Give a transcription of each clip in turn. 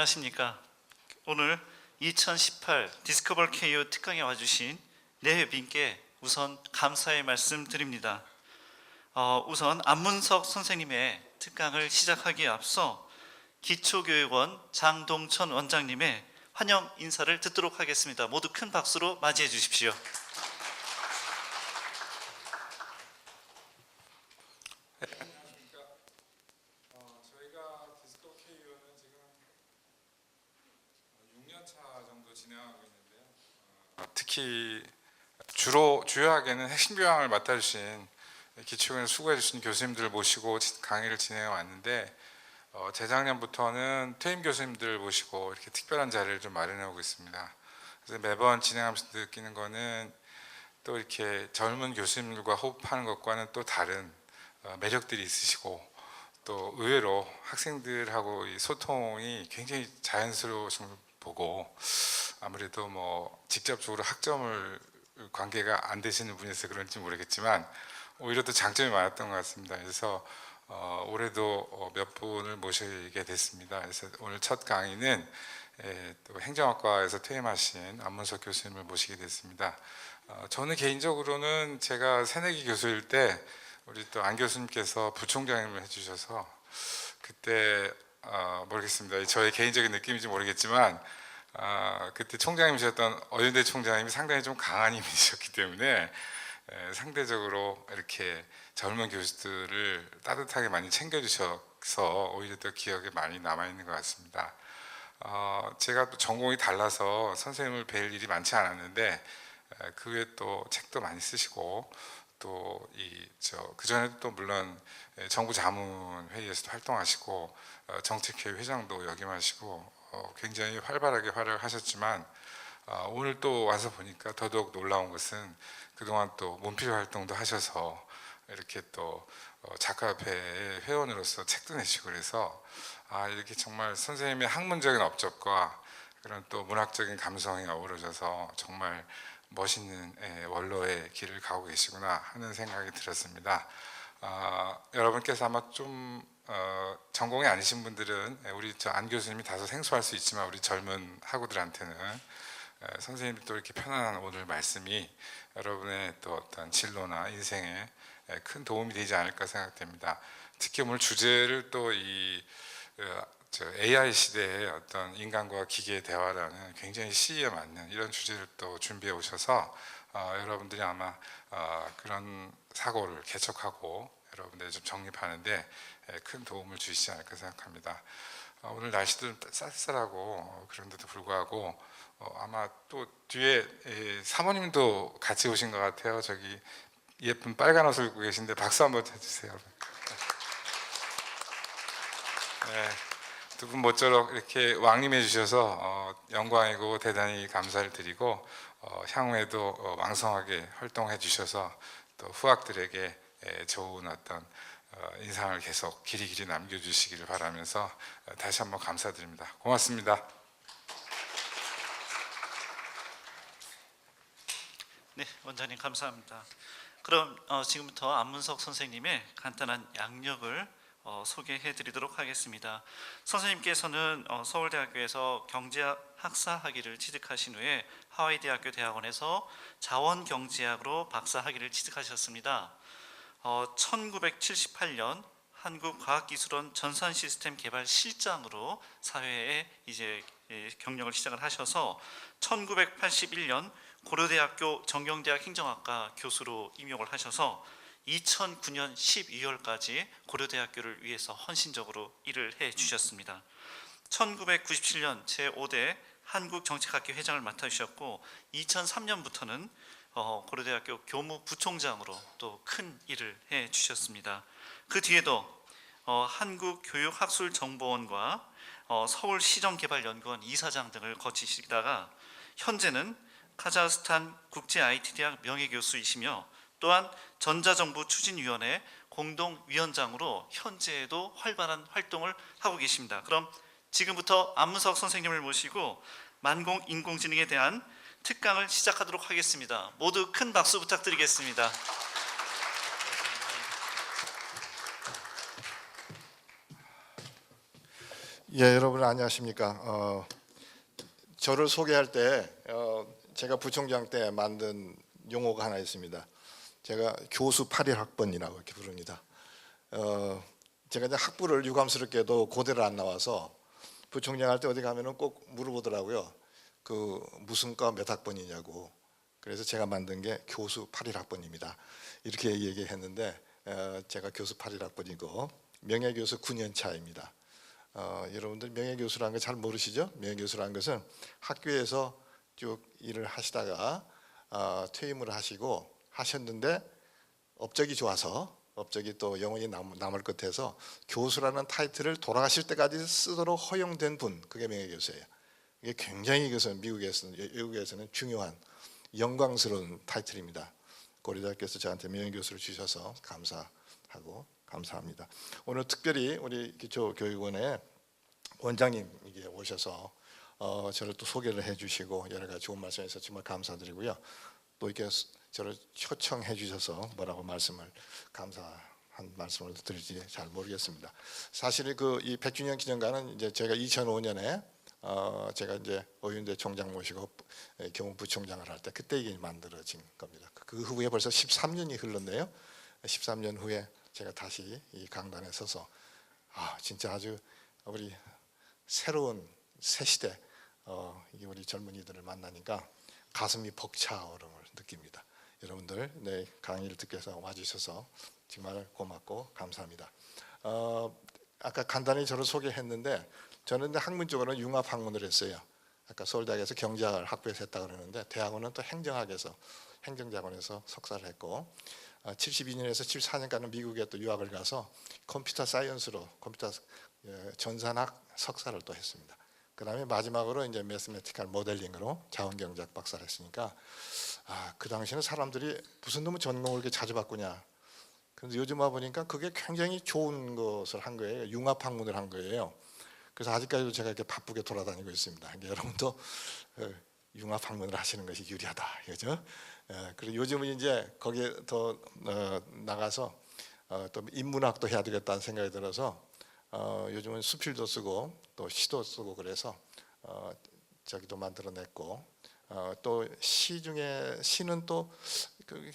안녕하십니까. 오늘 2018 디스커버 KU 특강에 와주신 내외빈께 우선 감사의 말씀 드립니다. 우선 안문석 선생님의 특강을 시작하기에 앞서 기초교육원 장동천 원장님의 환영 인사를 듣도록 하겠습니다. 모두 큰 박수로 맞이해 주십시오. 저희가 디스커버 KU는 지금 6년 차 정도 진행하고 있는데요. 특히 주요하게는 핵심 교양을 맡아주신 기초교육에 수고해주신 교수님들을 모시고 강의를 진행해 왔는데 재작년부터는 퇴임 교수님들을 모시고 이렇게 특별한 자리를 좀 마련해 오고 있습니다. 그래서 매번 진행하면서 느끼는 거는 또 이렇게 젊은 교수님들과 호흡하는 것과는 또 다른 매력들이 있으시고 또 의외로 학생들하고 이 소통이 굉장히 자연스러우신 걸 보고 아무래도 뭐 직접적으로 학점을 관계가 안 되시는 분이서 그런지 모르겠지만 오히려 더 장점이 많았던 것 같습니다. 그래서 올해도 몇 분을 모시게 됐습니다. 그래서 오늘 첫 강의는 또 행정학과에서 퇴임하신 안문석 교수님을 모시게 됐습니다. 저는 개인적으로는 제가 새내기 교수일 때 우리 또 안 교수님께서 부총장님을 해주셔서 그때 모르겠습니다. 저의 개인적인 느낌인지 모르겠지만 그때 총장님이셨던 어윤대 총장님이 상당히 좀 강한 이미지셨기 때문에 상대적으로 이렇게 젊은 교수들을 따뜻하게 많이 챙겨주셔서 오히려 더 기억에 많이 남아있는 것 같습니다. 제가 또 전공이 달라서 선생님을 뵐 일이 많지 않았는데 그 외에 또 책도 많이 쓰시고 또 그전에도 또 물론 정부 자문회의에서도 활동하시고 정책회의 회장도 역임하시고 굉장히 활발하게 활약하셨지만 오늘 또 와서 보니까 더더욱 놀라운 것은 그동안 또 문필 활동도 하셔서 이렇게 또 작가협회 회원으로서 책도 내시고 그래서 이렇게 정말 선생님의 학문적인 업적과 그런 또 문학적인 감성이 어우러져서 정말 멋있는 원로의 길을 가고 계시구나 하는 생각이 들었습니다. 여러분께서 아마 좀 전공이 아니신 분들은 우리 안 교수님이 다소 생소할 수 있지만 우리 젊은 학우들한테는 선생님이 또 이렇게 편안한 오늘 말씀이 여러분의 또 어떤 진로나 인생에 큰 도움이 되지 않을까 생각됩니다. 특히 오늘 주제를 또 이 AI 시대의 어떤 인간과 기계의 대화라는 굉장히 시기에 맞는 이런 주제를 또 준비해 오셔서 여러분들이 아마 그런 사고를 개척하고 여러분들이 좀 정립하는데 큰 도움을 주시지 않을까 생각합니다. 오늘 날씨도 쌀쌀하고 그런데도 불구하고 아마 또 뒤에 사모님도 같이 오신 것 같아요. 저기 예쁜 빨간 옷을 입고 계신데 박수 한번 해주세요. 네. 두 분 모쪼록 이렇게 왕림해 주셔서 영광이고 대단히 감사를 드리고 향후에도 왕성하게 활동해 주셔서 또 후학들에게 좋은 어떤 인상을 계속 길이길이 남겨주시기를 바라면서 다시 한번 감사드립니다. 고맙습니다. 네, 원장님 감사합니다. 그럼 지금부터 안문석 선생님의 간단한 양력을 소개해 드리도록 하겠습니다. 선생님께서는 서울대학교에서 경제학 학사 학위를 취득하신 후에 하와이 대학교 대학원에서 자원경제학으로 박사 학위를 취득하셨습니다. 1978년 한국과학기술원 전산시스템 개발 실장으로 사회에 이제 경력을 시작을 하셔서 1981년 고려대학교 정경대학 행정학과 교수로 임용을 하셔서 2009년 12월까지 고려대학교를 위해서 헌신적으로 일을 해 주셨습니다. 1997년 제5대 한국정책학회 회장을 맡아주셨고 2003년부터는 고려대학교 교무부총장으로 또 큰 일을 해 주셨습니다. 그 뒤에도 한국교육학술정보원과 서울시정개발연구원 이사장 등을 거치시다가 현재는 카자흐스탄 국제 IT 대학 명예교수이시며 또한 전자정부 추진위원회 공동위원장으로 현재에도 활발한 활동을 하고 계십니다. 그럼 지금부터 안문석 선생님을 모시고 만공 인공지능에 대한 특강을 시작하도록 하겠습니다. 모두 큰 박수 부탁드리겠습니다. 예, 여러분 안녕하십니까? 저를 소개할 때 제가 부총장 때 만든 용어가 하나 있습니다. 제가 교수 8.1학번이라고 이렇게 부릅니다. 제가 이제 학부를 유감스럽게도 고대를 안 나와서 부총장 할 때 어디 가면은 꼭 물어보더라고요. 그 무슨 과 몇 학번이냐고. 그래서 제가 만든 게 교수 8.1학번입니다. 이렇게 얘기했는데 제가 교수 8.1학번이고 명예교수 9년 차입니다. 여러분들 명예교수라는 거 잘 모르시죠? 명예교수라는 것은 학교에서 쭉 일을 하시다가 퇴임을 하시고 하셨는데 업적이 좋아서 업적이 또 영원히 남을 것 같아서 교수라는 타이틀을 돌아가실 때까지 쓰도록 허용된 분, 그게 명예교수예요. 이게 굉장히 그래서 외국에서는 중요한 영광스러운 타이틀입니다. 고려대학교에서 저한테 명예교수를 주셔서 감사하고 감사합니다. 오늘 특별히 우리 기초교육원의 원장님 이게 오셔서 저를 또 소개를 해주시고 여러 가지 좋은 말씀해서 정말 감사드리고요. 또 이렇게 저를 초청해 주셔서 뭐라고 감사한 말씀을 드릴지 잘 모르겠습니다. 사실 이 100주년 기념관은 이제 제가 2005년에 제가 이제 어윤대 총장 모시고 교무부총장을 할 때 그때 이게 만들어진 겁니다. 그 후에 벌써 13년이 흘렀네요. 13년 후에 제가 다시 이 강단에 서서 진짜 아주 우리 새로운 새 시대 이게 우리 젊은이들을 만나니까 가슴이 벅차오름을 느낍니다. 여러분들 내 강의를 듣기 위해서 와주셔서 정말 고맙고 감사합니다. 아까 간단히 저를 소개했는데 저는 학문 쪽으로는 융합 학문을 했어요. 아까 서울대학에서 경제학을 학부에서 했다 그러는데 대학원은 또 행정학에서 행정대학원에서 석사를 했고 72년에서 74년까지는 미국에 또 유학을 가서 컴퓨터 사이언스로 컴퓨터 전산학 석사를 또 했습니다. 그 다음에 마지막으로 이제 매스메티컬 모델링으로 자원경제학 박사를 했으니까 그 당시에는 사람들이 무슨 놈의 전공을 이렇게 자주 바꾸냐. 그런데 요즘 와 보니까 그게 굉장히 좋은 것을 한 거예요. 융합학문을 한 거예요. 그래서 아직까지도 제가 이렇게 바쁘게 돌아다니고 있습니다. 그러니까 여러분도 융합학문을 하시는 것이 유리하다, 그죠? 그리고 요즘은 이제 거기에 더 나가서 또 인문학도 해야 되겠다는 생각이 들어서 요즘은 수필도 쓰고 또 시도 쓰고 그래서 저기도 만들어냈고 또 시 중에 시는 또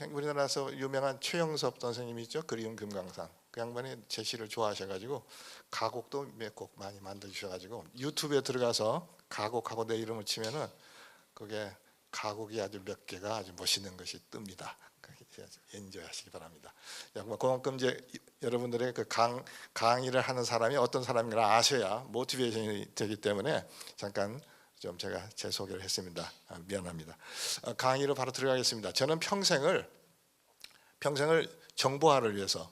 우리나라에서 유명한 최영섭 선생님이 있죠. 그리운 금강산. 그 양반이 제 시를 좋아하셔가지고 가곡도 몇 곡 많이 만들어주셔가지고 유튜브에 들어가서 가곡하고 내 이름을 치면은 그게 가곡이 아주 몇 개가 아주 멋있는 것이 뜹니다. 엔조이하시기 바랍니다. 그만큼 이제 여러분들의 그 강의를 하는 사람이 어떤 사람인가 아셔야 모티베이션이 되기 때문에 잠깐 좀 제가 제 소개를 했습니다. 미안합니다. 강의로 바로 들어가겠습니다. 저는 평생을 정보화를 위해서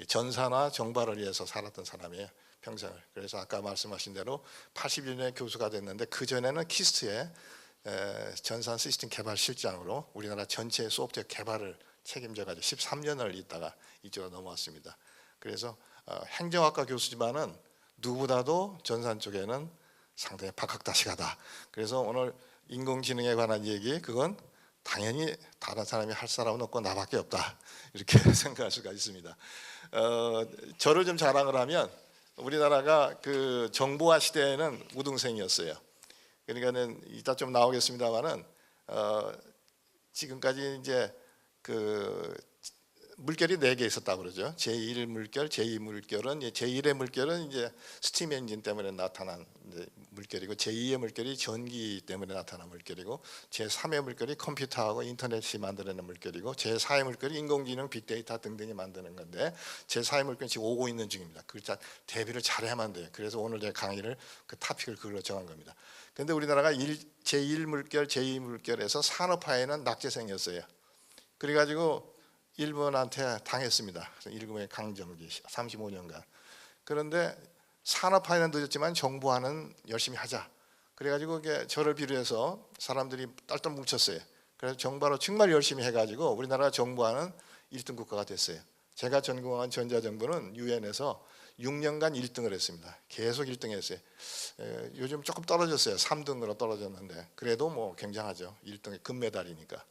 전산화 정보화를 위해서 살았던 사람이에요. 평생을. 그래서 아까 말씀하신 대로 80년에 교수가 됐는데 그 전에는 키스트의 전산 시스템 개발 실장으로 우리나라 전체 소프트웨어 개발을 책임져가지고 13년을 있다가 이쪽으로 넘어왔습니다. 그래서 행정학과 교수지만은 누구보다도 전산 쪽에는 상당히 박학다식하다. 그래서 오늘 인공지능에 관한 얘기 그건 당연히 다른 사람이 할 사람은 없고 나밖에 없다. 이렇게 생각할 수가 있습니다. 저를 좀 자랑을 하면 우리나라가 그 정보화 시대에는 우등생이었어요. 그러니까는 이따 좀 나오겠습니다만은 지금까지 이제 그 물결이 4개 있었다고 그러죠. 제1 물결, 제2 물결은 제1의 물결은 이제 스팀 엔진 때문에 나타난 물결이고 제2의 물결이 전기 때문에 나타난 물결이고 제3의 물결이 컴퓨터하고 인터넷이 만들어낸 물결이고 제4의 물결이 인공지능, 빅데이터 등등이 만드는 건데 제4의 물결은 지금 오고 있는 중입니다. 그 대비를 잘해야만 돼요. 그래서 오늘 제 강의를 그 토픽을 그걸로 정한 겁니다. 그런데 우리나라가 제1 물결, 제2 물결에서 산업화에는 낙제생이었어요. 그래가지고 일본한테 당했습니다. 일본의 강점기 35년간. 그런데 산업화에는 늦었지만 정보화는 열심히 하자. 그래가지고 저를 비롯해서 사람들이 딸딸 뭉쳤어요. 그래서 정보화로 정말 열심히 해가지고 우리나라 정보화는 1등 국가가 됐어요. 제가 전공한 전자정보는 유엔에서 6년간 1등을 했습니다. 계속 1등 했어요. 요즘 조금 떨어졌어요. 3등으로 떨어졌는데 그래도 뭐 굉장하죠. 1등이 금메달이니까.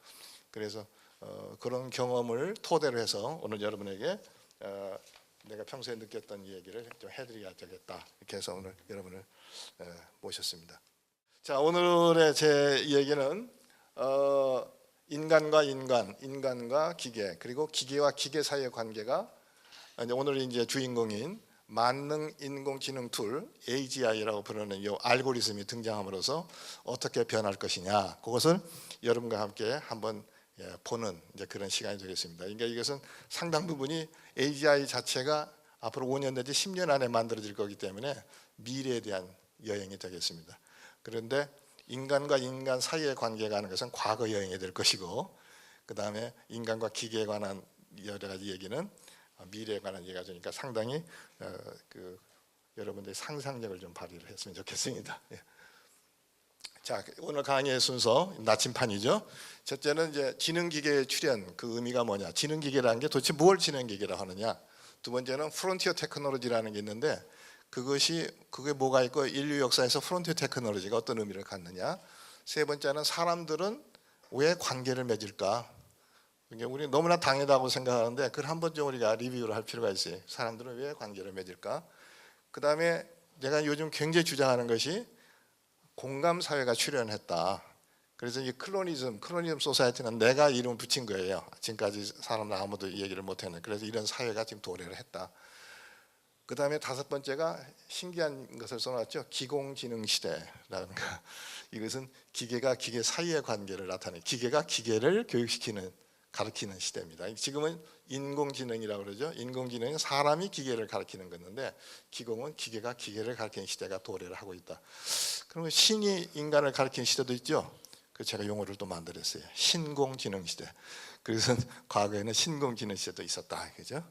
그래서 그런 경험을 토대로 해서 오늘 여러분에게 내가 평소에 느꼈던 얘기를 좀 해드려야 되겠다. 이렇게 해서 오늘 여러분을 모셨습니다. 자, 오늘의 제 얘기는 인간과 인간, 인간과 기계, 그리고 기계와 기계 사이의 관계가 오늘 이제 주인공인 만능 인공지능 툴 AGI라고 부르는 이 알고리즘이 등장함으로써 어떻게 변할 것이냐, 그것을 여러분과 함께 한번 보는 이제 그런 시간이 되겠습니다. 그러니까 이것은 상당 부분이 AGI 자체가 앞으로 5년 내지 10년 안에 만들어질 거기 때문에 미래에 대한 여행이 되겠습니다. 그런데 인간과 인간 사이의 관계가 하는 것은 과거 여행이 될 것이고, 그 다음에 인간과 기계에 관한 여러 가지 얘기는 미래에 관한 얘기가 되니까 상당히 여러분들의 상상력을 좀 발휘를 했으면 좋겠습니다. 예. 자, 오늘 강의의 순서 나침판이죠. 첫째는 이제 지능기계의 출현, 그 의미가 뭐냐, 지능기계라는 게 도대체 뭘 지능기계라고 하느냐. 두 번째는 프론티어 테크놀로지라는 게 있는데 그게 뭐가 있고 인류 역사에서 프론티어 테크놀로지가 어떤 의미를 갖느냐. 세 번째는 사람들은 왜 관계를 맺을까. 그러니까 우리 너무나 당연하다고 생각하는데 그걸 한번 좀 우리가 리뷰를 할 필요가 있어요. 사람들은 왜 관계를 맺을까. 그 다음에 제가 요즘 굉장히 주장하는 것이 공감 사회가 출현했다. 그래서 이 클로니즘 소사이어티는 내가 이름을 붙인 거예요. 지금까지 사람들 아무도 얘기를 못했는데, 그래서 이런 사회가 지금 도래를 했다. 그 다음에 다섯 번째가 신기한 것을 써놨죠. 기공지능 시대라는 거. 이것은 기계가 기계 사이의 관계를 나타내, 기계가 기계를 교육시키는, 가르치는 시대입니다. 지금은 인공지능이라고 그러죠. 인공지능은 사람이 기계를 가르치는 건데, 기공은 기계가 기계를 가르치는 시대가 도래를 하고 있다. 그러면 신이 인간을 가르치는 시대도 있죠. 그 제가 용어를 또 만들었어요. 신공지능 시대. 그래서 과거에는 신공지능 시대도 있었다, 그죠?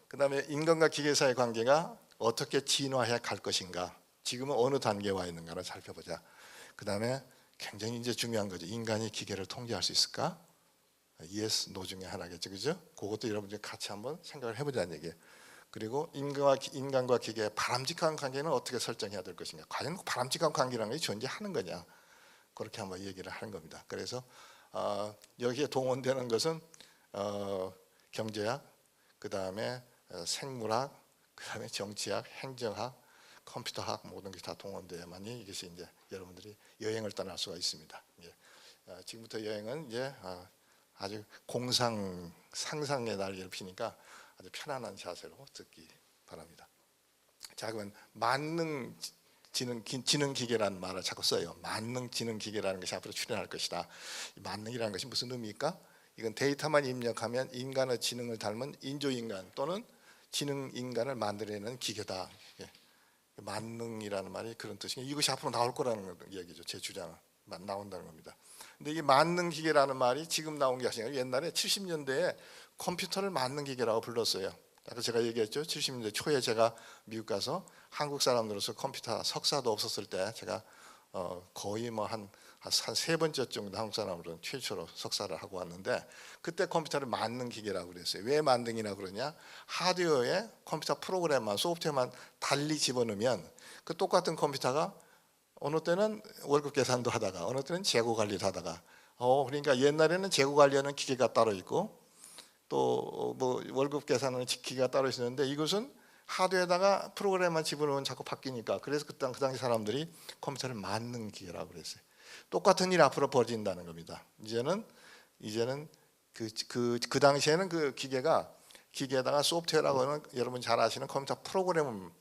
그 다음에 인간과 기계 사이의 관계가 어떻게 진화해 갈 것인가, 지금은 어느 단계에 와 있는가를 살펴보자. 그 다음에 굉장히 이제 중요한 거죠. 인간이 기계를 통제할 수 있을까? yes, no 중에 하나겠죠, 그죠? 그것도 여러분들 같이 한번 생각을 해보자는 얘기예요. 그리고 인간과 기계의 바람직한 관계는 어떻게 설정해야 될 것인가? 과연 바람직한 관계라는 게 존재하는 거냐? 그렇게 한번 얘기를 하는 겁니다. 그래서 여기에 동원되는 것은 경제학, 그 다음에 생물학, 그 다음에 정치학, 행정학, 컴퓨터학, 모든 게 다 동원돼야만이 이것이 이제 여러분들이 여행을 떠날 수가 있습니다. 지금부터 여행은 이제 아주 상상의 날개를 피니까 아주 편안한 자세로 듣기 바랍니다. 자, 그러면 만능 지능 기계라는 말을 자꾸 써요. 만능 지능 기계라는 것이 앞으로 출현할 것이다. 이 만능이라는 것이 무슨 의미입니까? 이건 데이터만 입력하면 인간의 지능을 닮은 인조인간 또는 지능 인간을 만들어내는 기계다. 만능이라는 말이 그런 뜻이에요. 이것이 앞으로 나올 거라는 얘기죠. 제 주장은 나온다는 겁니다. 근데 이 만능 기계라는 말이 지금 나온 게 아니라 옛날에 70년대에 컴퓨터를 만능 기계라고 불렀어요. 아까 제가 얘기했죠. 70년대 초에 제가 미국 가서 한국 사람들로서 컴퓨터 석사도 없었을 때 제가 거의 뭐 한 세 번째 정도 한국 사람으로는 최초로 석사를 하고 왔는데, 그때 컴퓨터를 만능 기계라고 그랬어요. 왜 만능이라고 그러냐? 하드웨어에 컴퓨터 프로그램만, 소프트웨어만 달리 집어넣으면 그 똑같은 컴퓨터가 어느 때는 월급 계산도 하다가 어느 때는 재고 관리를 하다가 그러니까 옛날에는 재고 관리하는 기계가 따로 있고 또 뭐 월급 계산하는 기계가 따로 있었는데, 이것은 하드에다가 프로그램만 집어넣으면 자꾸 바뀌니까, 그래서 그 당시 사람들이 컴퓨터를 만능 기계라고 그랬어요. 똑같은 일이 앞으로 벌어진다는 겁니다. 이제는 그 당시에는 그 기계에다가 소프트웨어라고 하는 여러분 잘 아시는 컴퓨터 프로그램을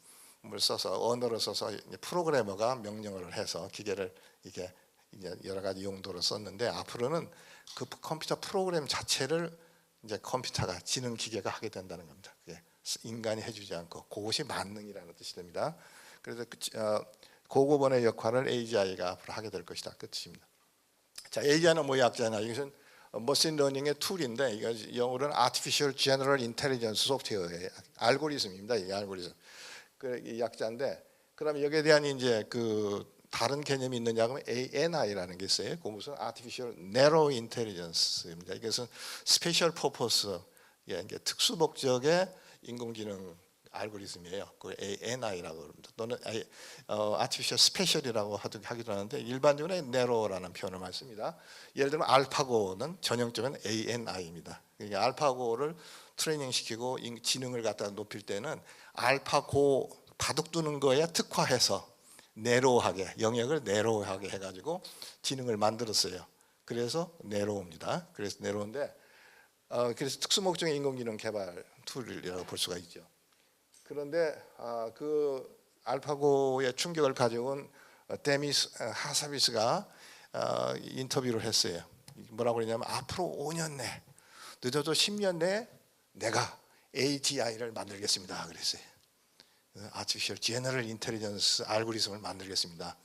써서, 언어를 써서 프로그래머가 명령을 해서 기계를 이게 이제 여러 가지 용도로 썼는데, 앞으로는 그 컴퓨터 프로그램 자체를 이제 컴퓨터가, 지능 기계가 하게 된다는 겁니다. 그게 인간이 해주지 않고, 그것이 만능이라는 뜻이 됩니다. 그래서 고급원의 역할을 AGI가 앞으로 하게 될 것이다, 그 뜻입니다. 자, AGI는 뭐의 약자냐? 이것은 머신 러닝의 툴인데, 이거 영어로는 Artificial General Intelligence Software의 알고리즘입니다. 이 알고리즘. 그 약자인데, 그다음에 여기에 대한 이제 그 다른 개념이 있느냐 하면 ANI라는 게 있어요. 그 무슨 Artificial Narrow Intelligence입니다. 이것은 Special Purpose, 이게 특수 목적의 인공지능 알고리즘이에요. 그 ANI라고 합니다. 또는 Artificial Special이라고 하기도 하는데, 일반적으로 Narrow라는 표현을 많이 씁니다. 예를 들면 알파고는 전형적인 ANI입니다. 그러니까 알파고를 트레이닝 시키고 지능을 갖다 높일 때는 알파고 바둑 두는 거에 특화해서 내로우하게, 영역을 내로우하게 해가지고 지능을 만들었어요. 그래서 내로우입니다. 그래서 내로우인데 그래서 특수목적인 인공지능 개발 툴이라고 볼 수가 있죠. 그런데 그 알파고의 충격을 가져온 데미스 하사비스가 인터뷰를 했어요. 뭐라고 그러냐면 앞으로 5년 내, 늦어도 10년 내에 내가 AGI를 만들겠습니다. 그랬어요. Artificial General Intelligence 알고리즘을 만들겠습니다.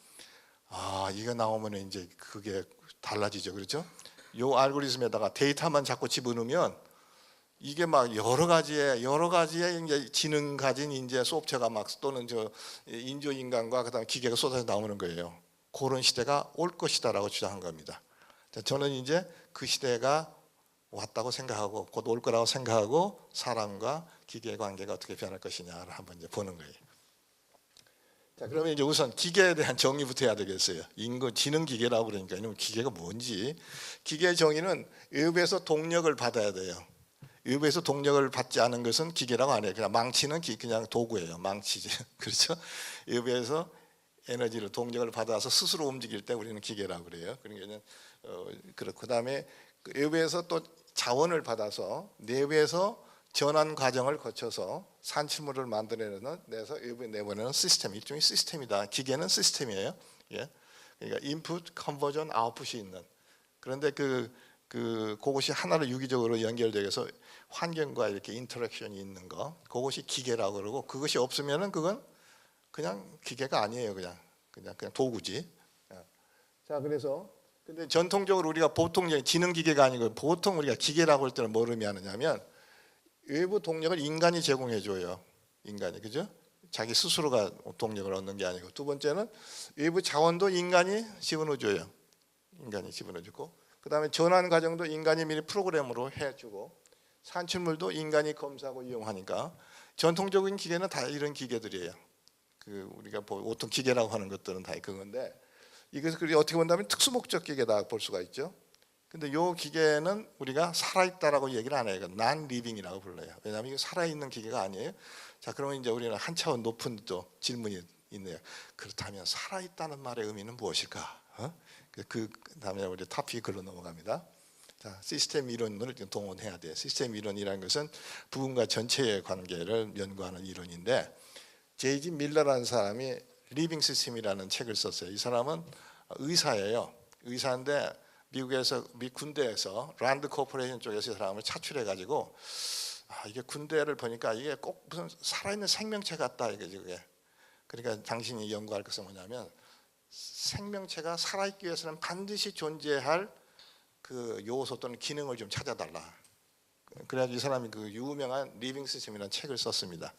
이거 나오면 이제 그게 달라지죠, 그렇죠? 요 알고리즘에다가 데이터만 자꾸 집어넣으면 이게 막 여러 가지의 이제 지능 가진 이제 소프트웨어가 막 또는 저 인조인간과 그다음 기계가 쏟아져 나오는 거예요. 그런 시대가 올 것이다라고 주장한 겁니다. 저는 이제 그 시대가 왔다고 생각하고 곧 올 거라고 생각하고 사람과 기계의 관계가 어떻게 변할 것이냐를 한번 이제 보는 거예요. 자, 그러면 이제 우선 기계에 대한 정의부터 해야 되겠어요. 지능 기계라고 그러니까 이놈 기계가 뭔지. 기계의 정의는 외부에서 동력을 받아야 돼요. 외부에서 동력을 받지 않은 것은 기계라고 안 해요. 그냥 망치는 그냥 도구예요. 망치지. 그렇죠? 외부에서 에너지를 동력을 받아서 스스로 움직일 때 우리는 기계라고 그래요. 그러니까 그렇고 그다음에 외부에서 또 자원을 받아서 내부에서 전환 과정을 거쳐서 산출물을 만들어내서 외부에 내보내는 시스템, 일종의 시스템이다. 기계는 시스템이에요. 예. 그러니까 인풋, 컨버전, 아웃풋이 있는. 그런데 그것이 하나로 유기적으로 연결되어서 환경과 이렇게 인터랙션이 있는 거, 그것이 기계라고 그러고 그것이 없으면은 그건 그냥 기계가 아니에요. 그냥 도구지. 자, 그래서 근데 전통적으로 우리가 보통 지능 기계가 아니고 보통 우리가 기계라고 할 때는 뭘 의미하느냐면 외부 동력을 인간이 제공해 줘요. 인간이, 그죠? 자기 스스로가 동력을 얻는 게 아니고, 두 번째는 외부 자원도 인간이 집어넣어 줘요. 인간이 집어넣어 주고, 그다음에 전환 과정도 인간이 미리 프로그램으로 해 주고, 산출물도 인간이 검사하고 이용하니까 전통적인 기계는 다 이런 기계들이에요. 우리가 보통 기계라고 하는 것들은 다 그건데, 이것을 어떻게 본다면 특수목적 기계다 볼 수가 있죠. 근데 이 기계는 우리가 살아있다라고 얘기를 안 해요. 난 리빙이라고 불러요. 왜냐하면 이게 살아있는 기계가 아니에요. 자, 그러면 이제 우리는 한 차원 높은 또 질문이 있네요. 그렇다면 살아있다는 말의 의미는 무엇일까? 그 다음에 우리 토픽 글로 넘어갑니다. 자, 시스템 이론을 동원해야 돼요. 시스템 이론이라는 것은 부분과 전체의 관계를 연구하는 이론인데, 제이지 밀러라는 사람이 리빙 시스템이라는 책을 썼어요. 이 사람은 의사예요. 의사인데 미 군대에서 란드 코퍼레이션 쪽에서 이 사람을 차출해 가지고 이게 군대를 보니까 이게 꼭 무슨 살아있는 생명체 같다 이게. 그러니까 당신이 연구할 것은 뭐냐면 생명체가 살아있기 위해서는 반드시 존재할 그 요소 또는 기능을 좀 찾아달라. 그래가지고 이 사람이 그 유명한 리빙 시스템이라는 책을 썼습니다.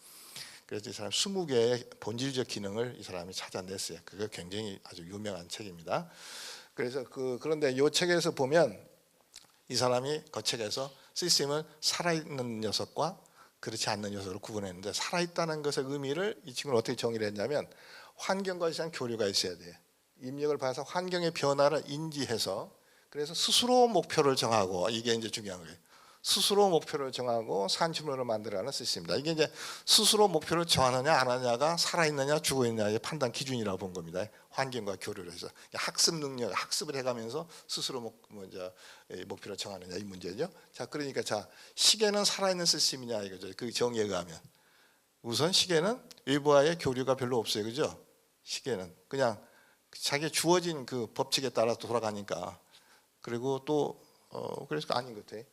그래서 이 사람 20개의 본질적 기능을 이 사람이 찾아냈어요. 그게 굉장히 아주 유명한 책입니다. 그래서 그런데 이 책에서 보면 이 사람이 그 책에서 시스템을 살아있는 녀석과 그렇지 않는 녀석으로 구분했는데, 살아있다는 것의 의미를 이 친구는 어떻게 정의를 했냐면 환경과 대한 교류가 있어야 돼요. 입력을 받아서 환경의 변화를 인지해서 그래서 스스로 목표를 정하고, 이게 이제 중요한 거예요. 스스로 목표를 정하고 산출물을 만들어가는 시스템입니다. 이게 이제 스스로 목표를 정하느냐 안 하느냐가 살아있느냐 죽어있느냐의 판단 기준이라고 본 겁니다. 환경과 교류를 해서 학습 능력, 학습을 해가면서 스스로 목표를 정하느냐 이 문제죠. 자, 그러니까 시계는 살아있는 시스템이냐 이거죠. 그 정의에 의하면 우선 시계는 외부와의 교류가 별로 없어요, 그죠? 시계는 그냥 자기의 주어진 그 법칙에 따라 돌아가니까. 그리고 또 그래서 아닌 것 같아요.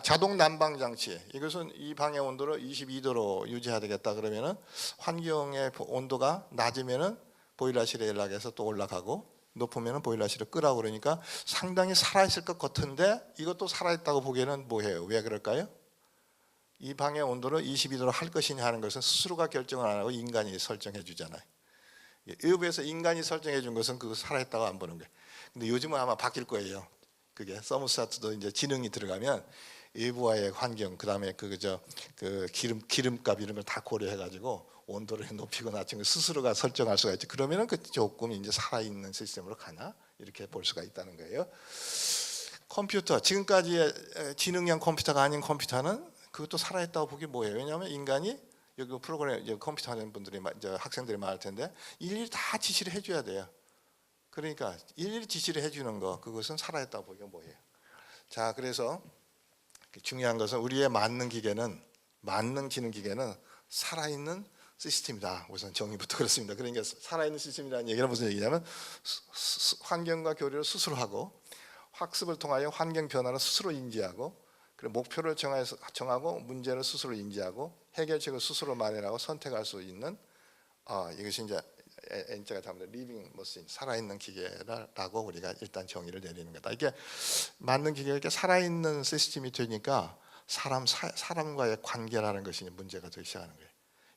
자동 난방 장치, 이것은 이 방의 온도를 22도로 유지해야 되겠다 그러면은 환경의 온도가 낮으면은 보일러실에 연락해서 또 올라가고 높으면은 보일러실을 끄라고 그러니까 상당히 살아있을 것 같은데 이것도 살아있다고 보기에는 뭐해요? 왜 그럴까요? 이 방의 온도를 22도로 할 것이냐 하는 것은 스스로가 결정을 안 하고 인간이 설정해 주잖아요. 외부에서 인간이 설정해 준 것은 그거 살아있다고 안 보는 거예요. 근데 요즘은 아마 바뀔 거예요. 그게 서머스타트도 이제 지능이 들어가면 외부와의 환경, 그다음에 그 기름값 이런 걸 다 고려해 가지고 온도를 높이고 낮추는 걸 스스로가 설정할 수가 있죠. 그러면은 그 조금 이제 살아있는 시스템으로 가나 이렇게 볼 수가 있다는 거예요. 컴퓨터, 지금까지의 지능형 컴퓨터가 아닌 컴퓨터는 그것도 살아있다고 보기 뭐예요? 왜냐하면 인간이 여기 프로그램 이제 컴퓨터 하는 분들이 이제 학생들이 많을 텐데 일일이 다 지시를 해줘야 돼요. 그러니까 일일이 지시를 해주는 거 그것은 살아있다고 보기가 뭐예요. 자, 그래서 중요한 것은 우리의 만능 지능 기계는 살아있는 시스템이다. 우선 정의부터 그렇습니다. 그러니까 살아있는 시스템이라는 얘기는 무슨 얘기냐면 환경과 교류를 스스로 하고 학습을 통하여 환경 변화를 스스로 인지하고 그리고 목표를 정하고 문제를 스스로 인지하고 해결책을 스스로 마련하고 선택할 수 있는 이것이 이제 N자가 담는 리빙 머신 살아있는 기계라고 우리가 일단 정의를 내리는 거다. 이게 만능 기계가 이렇게 살아있는 시스템이 되니까 사람과의 관계라는 것이 문제가 되기 시작하는 거예요.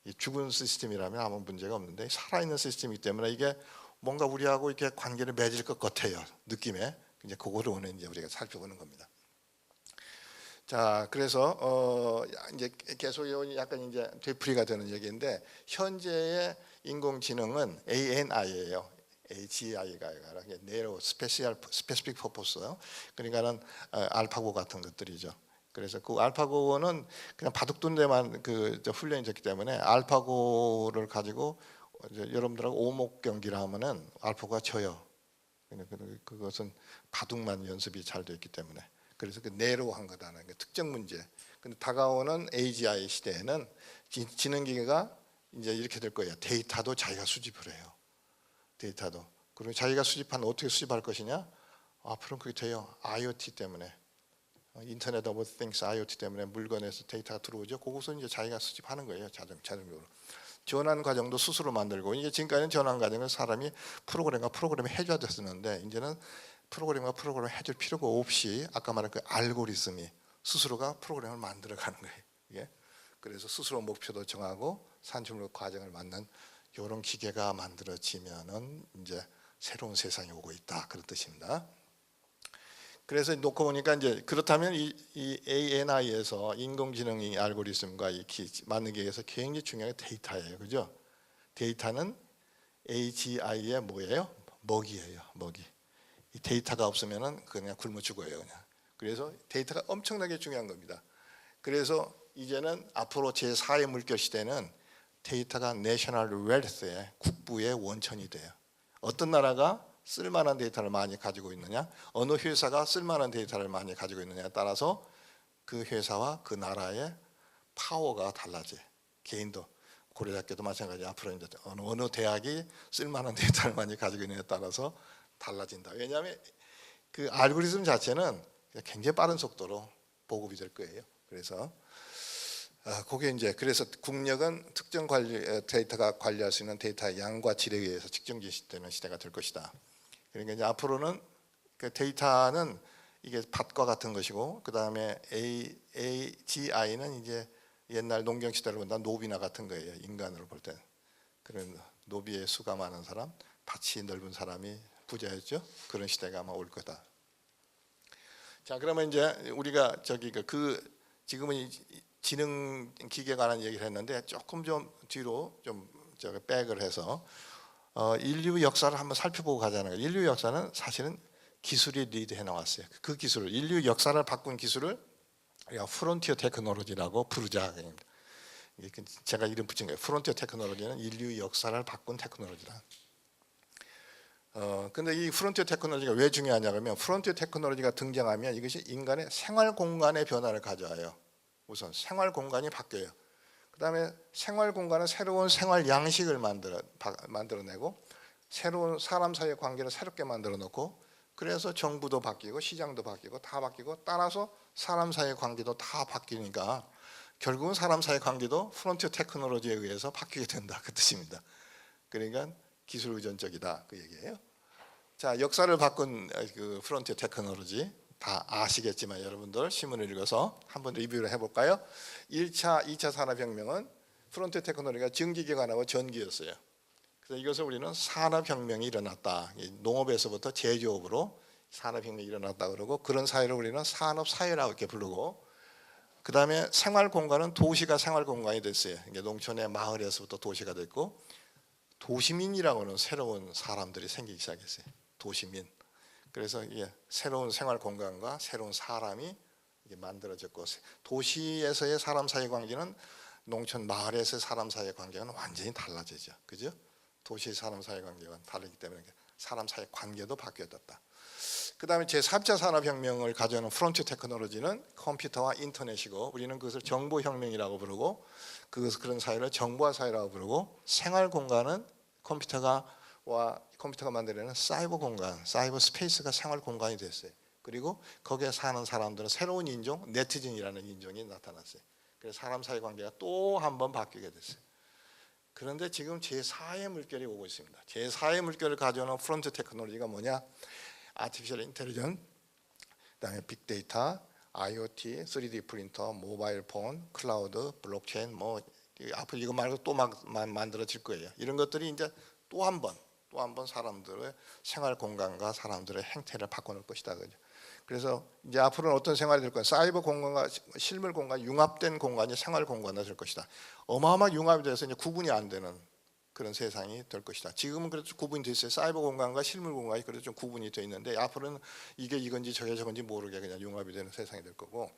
이 죽은 시스템이라면 아무 문제가 없는데 살아있는 시스템이기 때문에 이게 뭔가 우리하고 이렇게 관계를 맺을 것 같아요. 느낌에 이제 그거를 오늘 이제 우리가 살펴보는 겁니다. 자, 그래서 이제 계속 약간 이제 되풀이가 되는 얘기인데 현재의 인공지능은 ANI예요. AGI가 아니라 Narrow Specific Purpose. 그러니까는 알파고 같은 것들이죠. 그래서 그 알파고는 그냥 바둑둔데만 그 훈련이 됐기 때문에 알파고를 가지고 여러분들하고 오목 경기를 하면은 알파고가 져요. 그것은 바둑만 연습이 잘 돼 있기 때문에. 그래서 그 내로한 거다는 게 특정 문제. 근데 다가오는 AGI 시대에는 지능기계가 이제 이렇게 될 거예요. 데이터도 자기가 수집을 해요. 데이터도. 그리고 자기가 수집한 어떻게 수집할 것이냐? 앞으로는 그게 돼요. IoT 때문에. 인터넷 오브 띵스 IoT 때문에 물건에서 데이터가 들어오죠. 그것은 이제 자기가 수집하는 거예요. 자동적으로. 전환 과정도 스스로 만들고 이게 지금까지는 전환 과정을 사람이 프로그램을 해줘야 됐었는데 이제는 프로그램을 해줄 필요가 없이 아까 말한 그 알고리즘이 스스로가 프로그램을 만들어가는 거예요. 이게. 그래서 스스로 목표도 정하고 산출물 과정을 만든 이런 기계가 만들어지면은 이제 새로운 세상이 오고 있다 그런 뜻입니다. 그래서 놓고 보니까 이제 그렇다면 이 ANI에서 인공지능이 알고리즘과 이 만능 기계에서 굉장히 중요한 게 데이터예요, 그죠? 데이터는 AGI의 뭐예요? 먹이에요, 먹이. 이 데이터가 없으면은 그냥 굶어 죽어요, 그냥. 그래서 데이터가 엄청나게 중요한 겁니다. 그래서 이제는 앞으로 제4의 물결 시대는 데이터가 내셔널 웰스의 국부의 원천이 돼요. 어떤 나라가 쓸만한 데이터를 많이 가지고 있느냐, 어느 회사가 쓸만한 데이터를 많이 가지고 있느냐에 따라서 그 회사와 그 나라의 파워가 달라져요. 개인도 고려대학교도 마찬가지. 앞으로 이제 어느 대학이 쓸만한 데이터를 많이 가지고 있느냐에 따라서 달라진다. 왜냐하면 그 알고리즘 자체는 굉장히 빠른 속도로 보급이 될 거예요. 그래서 그게 이제 그래서 국력은 특정 데이터가 관리할 수 있는 데이터의 양과 질에 의해서 측정되는 시대가 될 것이다. 그러니까 이제 앞으로는 그 데이터는 이게 밭과 같은 것이고 그 다음에 AGI는 이제 옛날 농경 시대로 본다면 노비나 같은 거예요. 인간으로 볼 때 그런 노비의 수가 많은 사람, 밭이 넓은 사람이 부자였죠. 그런 시대가 아마 올 거다. 자, 그러면 이제 우리가 지금은 지능 기계에 관한 얘기를 했는데 조금 좀 뒤로 좀 백을 해서 인류 역사를 한번 살펴보고 가자는 거예요. 인류 역사는 사실은 기술이 리드해 나왔어요. 그 기술을 인류 역사를 바꾼 기술을 우리가 프론티어 테크놀로지라고 부르자. 제가 이름 붙인 거예요. 프론티어 테크놀로지는 인류 역사를 바꾼 테크놀로지다. 근데 이 프론티어 테크놀로지가 왜 중요하냐 그러면 프론티어 테크놀로지가 등장하면 이것이 인간의 생활 공간의 변화를 가져와요. 우선 생활 공간이 바뀌어요. 그다음에 생활 공간은 새로운 생활 양식을 만들어내고 새로운 사람 사이의 관계를 새롭게 만들어 놓고 그래서 정부도 바뀌고 시장도 바뀌고 다 바뀌고 따라서 사람 사이의 관계도 다 바뀌니까 결국은 사람 사이의 관계도 프론티어 테크놀로지에 의해서 바뀌게 된다 그 뜻입니다. 그러니까 기술 의존적이다 그 얘기예요. 자, 역사를 바꾼 그 프론티어 테크놀로지 다 아시겠지만 여러분들 신문을 읽어서 한번 리뷰를 해볼까요? 1차, 2차 산업혁명은 프론티어 테크놀로지가 전기기관하고 전기였어요. 그래서 이것을 우리는 산업혁명이 일어났다. 농업에서부터 제조업으로 산업혁명이 일어났다 그러고 그런 사회를 우리는 산업사회라고 이렇게 부르고 그 다음에 생활공간은 도시가 생활공간이 됐어요. 농촌의 마을에서부터 도시가 됐고 도시민이라고 하는 새로운 사람들이 생기기 시작했어요. 도시민. 그래서 이게 새로운 생활 공간과 새로운 사람이 이게 만들어졌고 도시에서의 사람 사이 관계는 농촌 마을에서 사람 사이의 관계는 완전히 달라지죠. 그죠? 도시 사람 사이의 관계가 다르기 때문에 사람 사이의 관계도 바뀌어졌다. 그 다음에 제4차 산업혁명을 가져오는 프론트 테크놀로지는 컴퓨터와 인터넷이고, 우리는 그것을 정보혁명이라고 부르고, 그런 사회를 정보화 사회라고 부르고, 생활 공간은 컴퓨터가 만들어내는 사이버 공간, 사이버 스페이스가 생활 공간이 됐어요. 그리고 거기에 사는 사람들은 새로운 인종, 네티즌이라는 인종이 나타났어요. 그래서 사람 사이 관계가 또 한 번 바뀌게 됐어요. 그런데 지금 제4의 물결이 오고 있습니다. 제4의 물결을 가져오는 프론트 테크놀로지가 뭐냐? 아티피셜 인텔리전스, 그다음에 빅데이터, IoT, 3D 프린터, 모바일 폰, 클라우드, 블록체인, 뭐 앞으로 이거 말고 또 막 만들어질 거예요. 이런 것들이 이제 또 한 번 사람들의 생활 공간과 사람들의 행태를 바꿔놓을 것이다. 그죠? 그래서 이제 앞으로는 어떤 생활이 될 거냐? 사이버 공간과 실물 공간, 융합된 공간이 생활 공간이 될 것이다. 어마어마하게 융합이 돼서 이제 구분이 안 되는 그런 세상이 될 것이다. 지금은 그래도 구분이 돼 있어요. 사이버 공간과 실물 공간이 그래도 좀 구분이 돼 있는데, 앞으로는 이게 이건지 저게 저건지 모르게 그냥 융합이 되는 세상이 될 거고,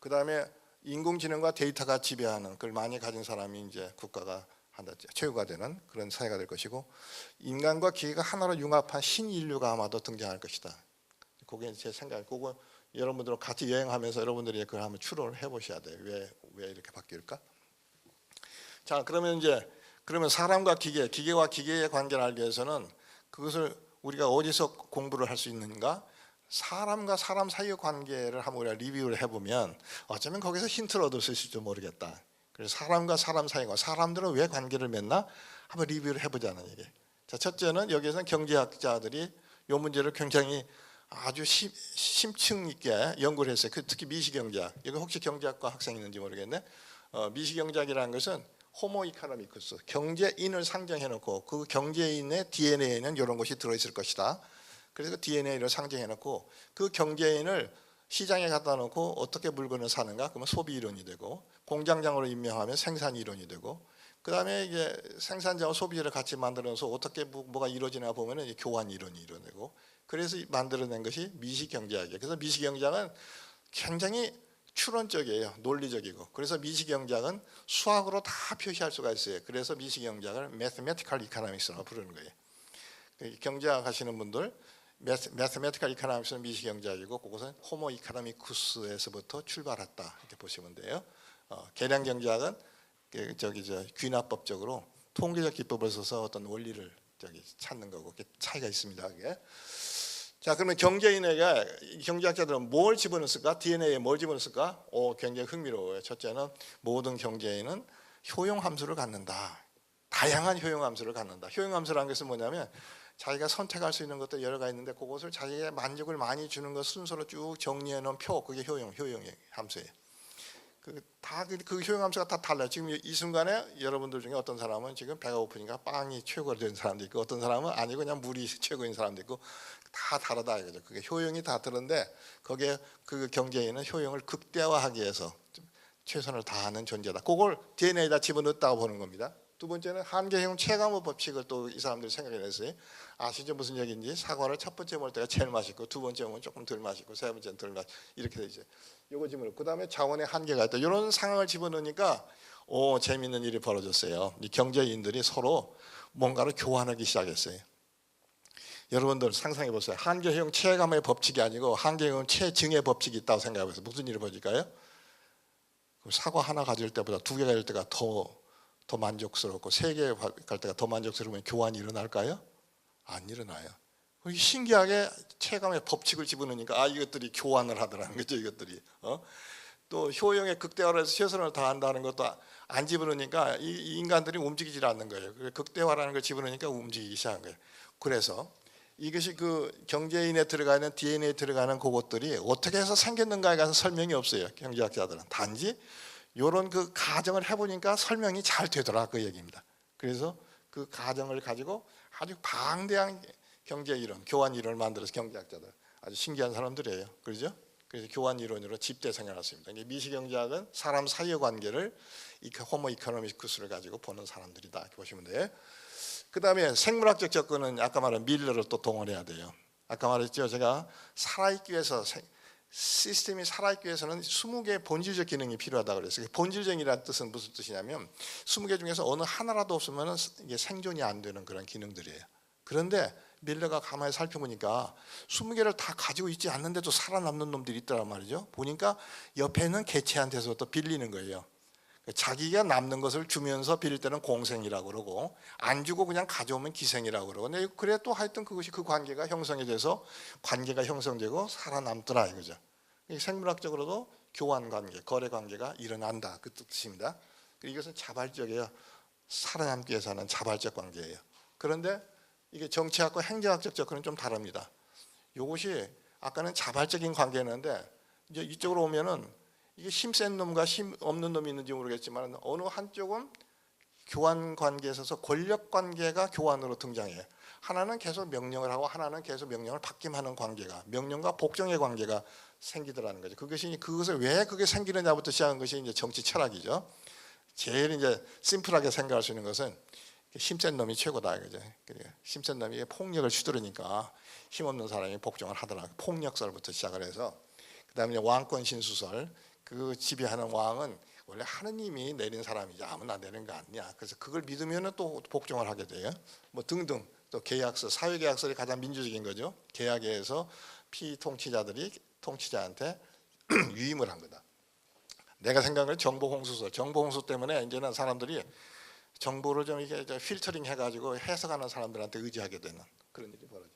그 다음에 인공지능과 데이터가 지배하는 그걸 많이 가진 사람이 이제 국가가 최후가 되는 그런 사회가 될 것이고, 인간과 기계가 하나로 융합한 신인류가 아마도 등장할 것이다. 그게 제 생각. 그거 여러분들과 같이 여행하면서 여러분들이 그걸 한번 추론을 해보셔야 돼요. 왜 이렇게 바뀔까? 자, 그러면 사람과 기계와 기계의 관계를 알기 위해서는 그것을 우리가 어디서 공부를 할 수 있는가? 사람과 사람 사이의 관계를 한번 우리가 리뷰를 해보면 어쩌면 거기서 힌트를 얻을 수 있을지 모르겠다. 그래서 사람과 사람 사이가, 사람들은 왜 관계를 맺나? 한번 리뷰를 해보자는 얘기예요. 자, 첫째는 여기에서는 경제학자들이 이 문제를 굉장히 아주 심층 있게 연구를 했어요. 특히 미시경제학. 이거 혹시 경제학과 학생 있는지 모르겠네. 미시경제학이라는 것은 호모 이카노미쿠스, 경제인을 상정해놓고 그 경제인의 DNA에는 이런 것이 들어있을 것이다. 그래서 그 DNA를 상정해놓고 그 경제인을 시장에 갖다 놓고 어떻게 물건을 사는가? 그러면 소비 이론이 되고, 공장장으로 임명하면 생산 이론이 되고, 그 다음에 이게 생산자와 소비자를 같이 만들어서 어떻게 뭐가 이루어지나 보면은 이제 교환 이론이 이루어지고, 그래서 만들어낸 것이 미시경제학이에요. 그래서 미시경제학은 굉장히 추론적이에요. 논리적이고. 그래서 미시경제학은 수학으로 다 표시할 수가 있어요. 그래서 미시경제학을 Mathematical Economics라고 부르는 거예요. 경제학 하시는 분들, Mathematical Economics는 미시경제학이고, 그것은 호모 이카노미쿠스에서부터 출발했다 이렇게 보시면 돼요. 계량경제학은 귀납법적으로 통계적 기법을 써서 어떤 원리를 찾는 거고, 차이가 있습니다. 그게. 자, 그러면 경제학자들은 뭘 집어넣었을까? DNA에 뭘 집어넣었을까? 굉장히 흥미로워요. 첫째는 모든 경제인은 효용함수를 갖는다. 다양한 효용함수를 갖는다. 효용함수라는 것은 뭐냐면 자기가 선택할 수 있는 것도 여러 가지 있는데 그것을 자기의 만족을 많이 주는 것 순서로 쭉 정리해 놓은 표, 그게 효용의 함수예요. 그 효용함수가 다 달라요. 지금 이 순간에 여러분들 중에 어떤 사람은 지금 배가 고프니까 빵이 최고가 된 사람도 있고, 어떤 사람은 아니고 그냥 물이 최고인 사람도 있고, 다 다르다 이거죠. 그게 효용이 다 다른데 거기에 그 경제인은 효용을 극대화하기 위해서 최선을 다하는 존재다. 그걸 DNA에다 집어넣었다고 보는 겁니다. 두 번째는 한계형 체감의 법칙을 또 이 사람들이 생각해냈어요. 아시죠? 무슨 얘기인지? 사과를 첫 번째 먹을 때가 제일 맛있고, 두 번째 먹으면 조금 덜 맛있고, 세 번째는 덜 맛, 이렇게 되죠. 요거 집어넣고, 그 다음에 자원의 한계가 있다. 이런 상황을 집어넣으니까 재미있는 일이 벌어졌어요. 이 경제인들이 서로 뭔가를 교환하기 시작했어요. 여러분들 상상해 보세요. 한계형 체감의 법칙이 아니고 한계형 체증의 법칙이 있다고 생각해 보세요. 무슨 일이 벌어질까요? 사과 하나 가질 때보다 두 개 가질 때가 더 만족스럽고, 세 개 갈 때가 더 만족스러우면 교환이 일어날까요? 안 일어나요. 신기하게 체감의 법칙을 집어넣으니까 이것들이 교환을 하더라는 거죠. 이것들이 또 효용의 극대화를 해서 최선을 다한다는 것도 안 집어넣으니까 이 인간들이 움직이질 않는 거예요. 극대화라는 걸 집어넣으니까 움직이기 시작한 거예요. 그래서 이것이 그 경제인에 들어가는 DNA에 들어가는 그것들이 어떻게 해서 생겼는가에 관해서 설명이 없어요. 경제학자들은 단지 이런 그 가정을 해보니까 설명이 잘 되더라 그 얘기입니다. 그래서 그 가정을 가지고 아주 방대한 경제 이론, 교환 이론을 만들어서, 경제학자들 아주 신기한 사람들이에요. 그렇죠? 그래서 교환 이론으로 집대성을 했습니다. 미시경제학은 사람 사이의 관계를 호모 이코노미쿠스를 가지고 보는 사람들이다 이렇게 보시면 돼요. 그 다음에 생물학적 접근은 아까 말한 밀러를 또 동원해야 돼요. 아까 말했죠. 제가 살아있기 위해서 시스템이 살아있기 위해서는 20개의 본질적 기능이 필요하다 그랬어요. 본질적이라는 뜻은 무슨 뜻이냐면 20개 중에서 어느 하나라도 없으면 이게 생존이 안 되는 그런 기능들이에요. 그런데 밀러가 가만히 살펴보니까 20개를 다 가지고 있지 않는데도 살아남는 놈들이 있더란 말이죠. 보니까 옆에 있는 개체한테서 또 빌리는 거예요. 자기가 남는 것을 주면서 빌릴 때는 공생이라고 그러고 안 주고 그냥 가져오면 기생이라고 그러고 근데 그래 또 하여튼 그것이 그 관계가 형성이 돼서 관계가 형성되고 살아남더라 이거죠. 생물학적으로도 교환 관계, 거래 관계가 일어난다 그 뜻입니다. 이것은 자발적이에요. 살아남기 위해서 하는 자발적 관계예요. 그런데 이게 정치학과 행정학적 접근은 좀 다릅니다. 이것이 아까는 자발적인 관계였는데 이제 이쪽으로 오면은 이게 힘센 놈과 힘 없는 놈이 있는지 모르겠지만 어느 한쪽은 교환 관계에 있어서 권력 관계가 교환으로 등장해요. 하나는 계속 명령을 하고 하나는 계속 명령을 받기만 하는 관계가 명령과 복종의 관계가 생기더라는 거죠. 그것을 왜 그게 생기느냐부터 시작한 것이 이제 정치 철학이죠. 제일 이제 심플하게 생각할 수 있는 것은 힘센 놈이 최고다 이거죠. 그러니까 힘센 놈이 폭력을 휘두르니까 힘없는 사람이 복종을 하더라고요. 폭력설부터 시작을 해서 그다음에 왕권 신수설 그 지배하는 왕은 원래 하느님이 내린 사람이지 아무나 내린 거 아니야. 그래서 그걸 믿으면 또 복종을 하게 돼요. 뭐 등등 또 계약서, 사회계약서를 가장 민주적인 거죠. 계약에서 피통치자들이 통치자한테 위임을 한 거다. 내가 생각을 정보홍수설, 정보홍수 때문에 이제는 사람들이 정보를 좀 이게 필터링 해가지고 해석하는 사람들한테 의지하게 되는 그런 일이 벌어져.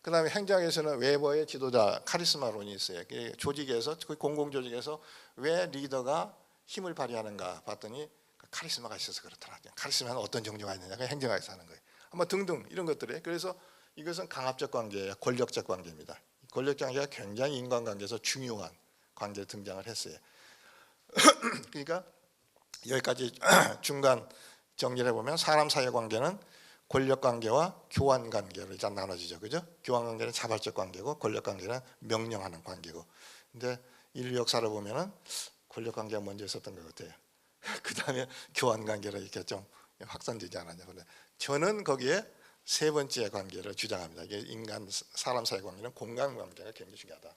그다음에 행정에서는 웨버의 지도자 카리스마론이 있어요. 조직에서 공공조직에서 왜 리더가 힘을 발휘하는가 봤더니 카리스마가 있어서 그렇더라. 카리스마는 어떤 종류가 있느냐? 행정학에서 하는 거예요. 아마 등등 이런 것들이 그래서 이것은 강압적 관계예요. 권력적 관계입니다. 권력 관계가 굉장히 인간관계에서 중요한 관계에 등장을 했어요. 그러니까 여기까지 중간 정리를 해보면 사람 사이의 관계는 권력 관계와 교환 관계로 일단 나눠지죠. 그죠? 교환 관계는 자발적 관계고 권력 관계는 명령하는 관계고. 근데 인류 역사를 보면은 권력 관계가 먼저 있었던 것 같아요. 그다음에 교환 관계로 이렇게 좀 확산되지 않았냐. 근데 저는 거기에 세 번째 관계를 주장합니다. 이게 인간 사람 사이 관계는 공감 관계가 굉장히 중요하다.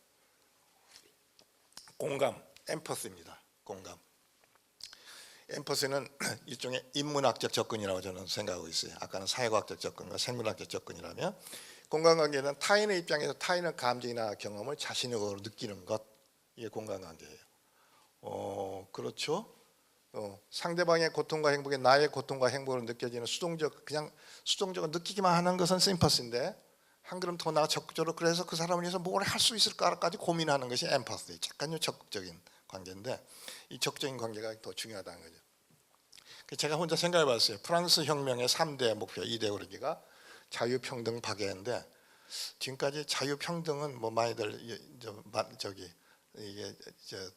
공감, 엠퍼스입니다. 공감. 엠퍼스는 일종의 인문학적 접근이라고 저는 생각하고 있어요. 아까는 사회과학적 접근과 생물학적 접근이라면 공감관계는 타인의 입장에서 타인의 감정이나 경험을 자신의 것으로 느끼는 것 이게 공감관계예요. 그렇죠. 상대방의 고통과 행복에 나의 고통과 행복을 느껴지는 그냥 수동적으로 느끼기만 하는 것은 심퍼스인데 한 걸음 더 나아 적극적으로 그래서 그 사람을 위해서 뭘 할 수 있을까까지 고민하는 것이 엠퍼스. 약간 적극적인 관계인데 이 적극적인 관계가 더 중요하다는 거죠. 제가 혼자 생각해봤어요. 프랑스 혁명의 3대 목표 이데올로기가 자유평등 박애인데 지금까지 자유평등은 뭐 많이들 이게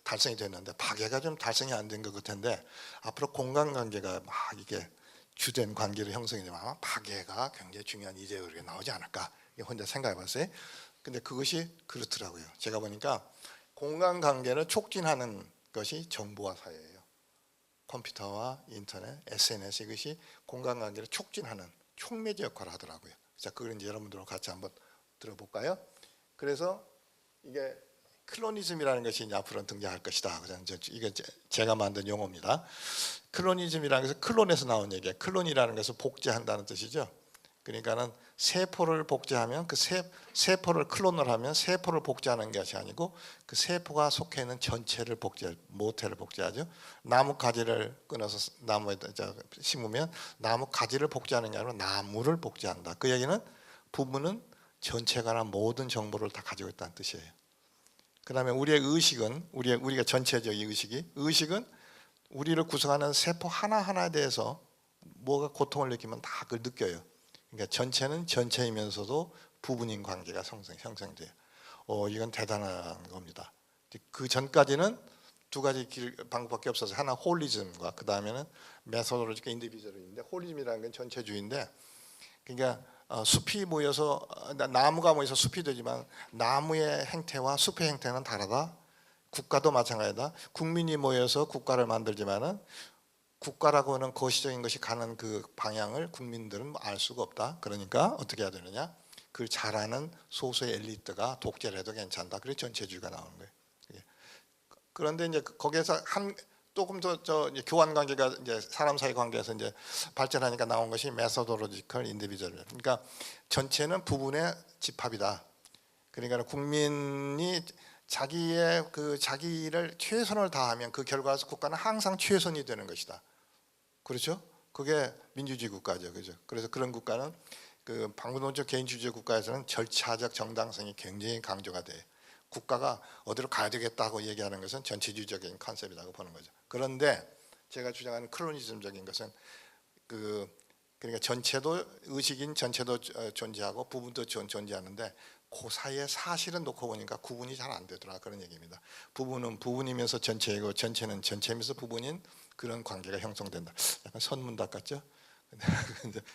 달성이 됐는데 박애가 좀 달성이 안 된 것 같은데 앞으로 공간관계가 막 이게 주된 관계로 형성이 되면 아마 박애가 굉장히 중요한 이데올로기가 나오지 않을까 혼자 생각해봤어요. 근데 그것이 그렇더라고요. 제가 보니까 공간관계를 촉진하는 것이 정보화 사회예요. 컴퓨터와 인터넷, SNS 이것이 공간관계를 촉진하는 촉매제 역할을 하더라고요. 자, 그걸 이제 여러분들과 같이 한번 들어볼까요? 그래서 이게 클로니즘이라는 것이 이제 앞으로 등장할 것이다. 이게 제가 만든 용어입니다. 클로니즘이라는 것은 클론에서 나온 얘기예요. 클론이라는 것은 복제한다는 뜻이죠. 그러니까는 세포를 복제하면 그 세포를 클론을 하면 세포를 복제하는 것이 아니고 그 세포가 속해 있는 전체를 모태를 복제하죠. 나무 가지를 끊어서 나무에 심으면 나무 가지를 복제하는 게 아니라 나무를 복제한다. 그 얘기는 부부는 전체가 나 모든 정보를 다 가지고 있다는 뜻이에요. 그다음에 우리의 의식은 우리가 전체적인 의식은 우리를 구성하는 세포 하나하나에 대해서 뭐가 고통을 느끼면 다 그걸 느껴요. 그러니까 전체는 전체이면서도 부분인 관계가 형성돼요. 이건 대단한 겁니다. 그 전까지는 두 가지 방법밖에 없어서 하나 홀리즘과 그 다음에는 메소드로지카 인디비주얼인데 홀리즘이라는 건 전체주의인데 그러니까 숲이 모여서 나무가 모여서 숲이 되지만 나무의 행태와 숲의 행태는 다르다. 국가도 마찬가지다. 국민이 모여서 국가를 만들지만은 국가라고 하는 거시적인 것이 가는 그 방향을 국민들은 알 수가 없다. 그러니까 어떻게 해야 되느냐? 그걸 잘 아는 소수의 엘리트가 독재를 해도 괜찮다. 그래서 전체주의가 나오는 거예요. 그런데 이제 거기에서 한 조금 더 이제 교환 관계가 이제 사람 사이 관계에서 이제 발전하니까 나온 것이 메소도로지컬 인디비주얼. 그러니까 전체는 부분의 집합이다. 그러니까 국민이 자기의 그 자기를 최선을 다하면 그 결과에서 국가는 항상 최선이 되는 것이다. 그렇죠? 그게 민주주의 국가죠, 그죠? 그래서 그런 국가는 그 방문론적 개인주의 국가에서는 절차적 정당성이 굉장히 강조가 돼. 국가가 어디로 가야 되겠다고 얘기하는 것은 전체주의적인 컨셉이라고 보는 거죠. 그런데 제가 주장하는 클로니즘적인 것은 그러니까 전체도 의식인 전체도 존재하고 부분도 존재하는데 그 사이에 사실은 놓고 보니까 구분이 잘 안 되더라 그런 얘기입니다. 부분은 부분이면서 전체이고 전체는 전체이면서 부분인 그런 관계가 형성된다. 약간 선문답 같죠?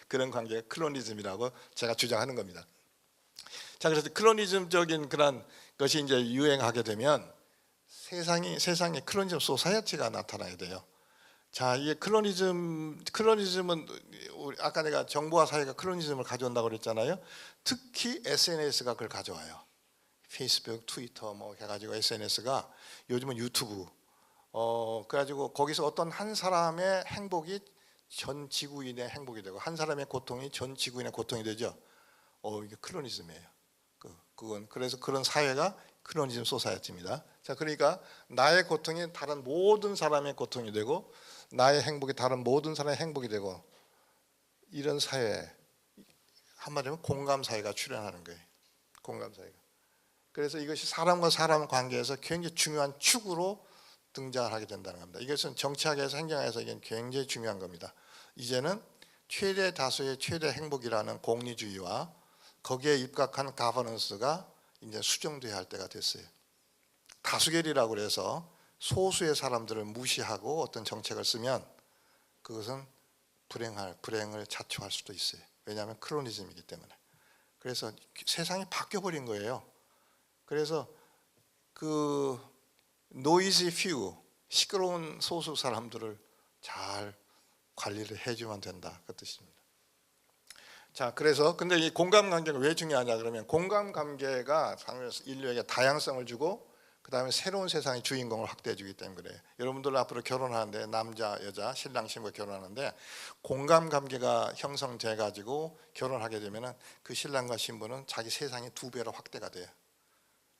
그런 관계가 클로니즘이라고 제가 주장하는 겁니다. 자, 그래서 클로니즘적인 그런 것이 이제 유행하게 되면 세상에 클로니즘 소사이어티가 나타나야 돼요. 자, 이게 클로니즘은 아까 내가 정보화 사회가 클로니즘을 가져온다고 그랬잖아요. 특히 SNS가 그걸 가져와요. 페이스북, 트위터 뭐 해가지고 SNS가 요즘은 유튜브 그래가지고 거기서 어떤 한 사람의 행복이 전 지구인의 행복이 되고 한 사람의 고통이 전 지구인의 고통이 되죠. 이게 클로니즘이에요. 그건 그래서 그런 사회가 클로니즘 소사이어티입니다. 자, 그러니까 나의 고통이 다른 모든 사람의 고통이 되고 나의 행복이 다른 모든 사람의 행복이 되고 이런 사회 한마디로 공감 사회가 출현하는 거예요. 공감 사회가. 그래서 이것이 사람과 사람 관계에서 굉장히 중요한 축으로 등장하게 된다는 겁니다. 이것은 정치학에서 행정학에서 이게 굉장히 중요한 겁니다. 이제는 최대 다수의 최대 행복이라는 공리주의와 거기에 입각한 가버넌스가 이제 수정돼야 할 때가 됐어요. 다수결이라고 그래서 소수의 사람들을 무시하고 어떤 정책을 쓰면 그것은 불행을 자초할 수도 있어요. 왜냐하면 클로니즘이기 때문에. 그래서 세상이 바뀌어버린 거예요. 그래서 그 noisy few, 시끄러운 소수 사람들을 잘 관리를 해주면 된다 그 뜻입니다. 자, 그래서 근데 이 공감 관계가 왜 중요하냐 그러면 공감 관계가 인류에게 다양성을 주고 그 다음에 새로운 세상의 주인공을 확대해 주기 때문에 그래요. 여러분들 앞으로 결혼하는데 남자 여자 신랑 신부가 결혼하는데 공감 관계가 형성돼 가지고 결혼하게 되면은 그 신랑과 신부는 자기 세상이 2배로 확대가 돼요.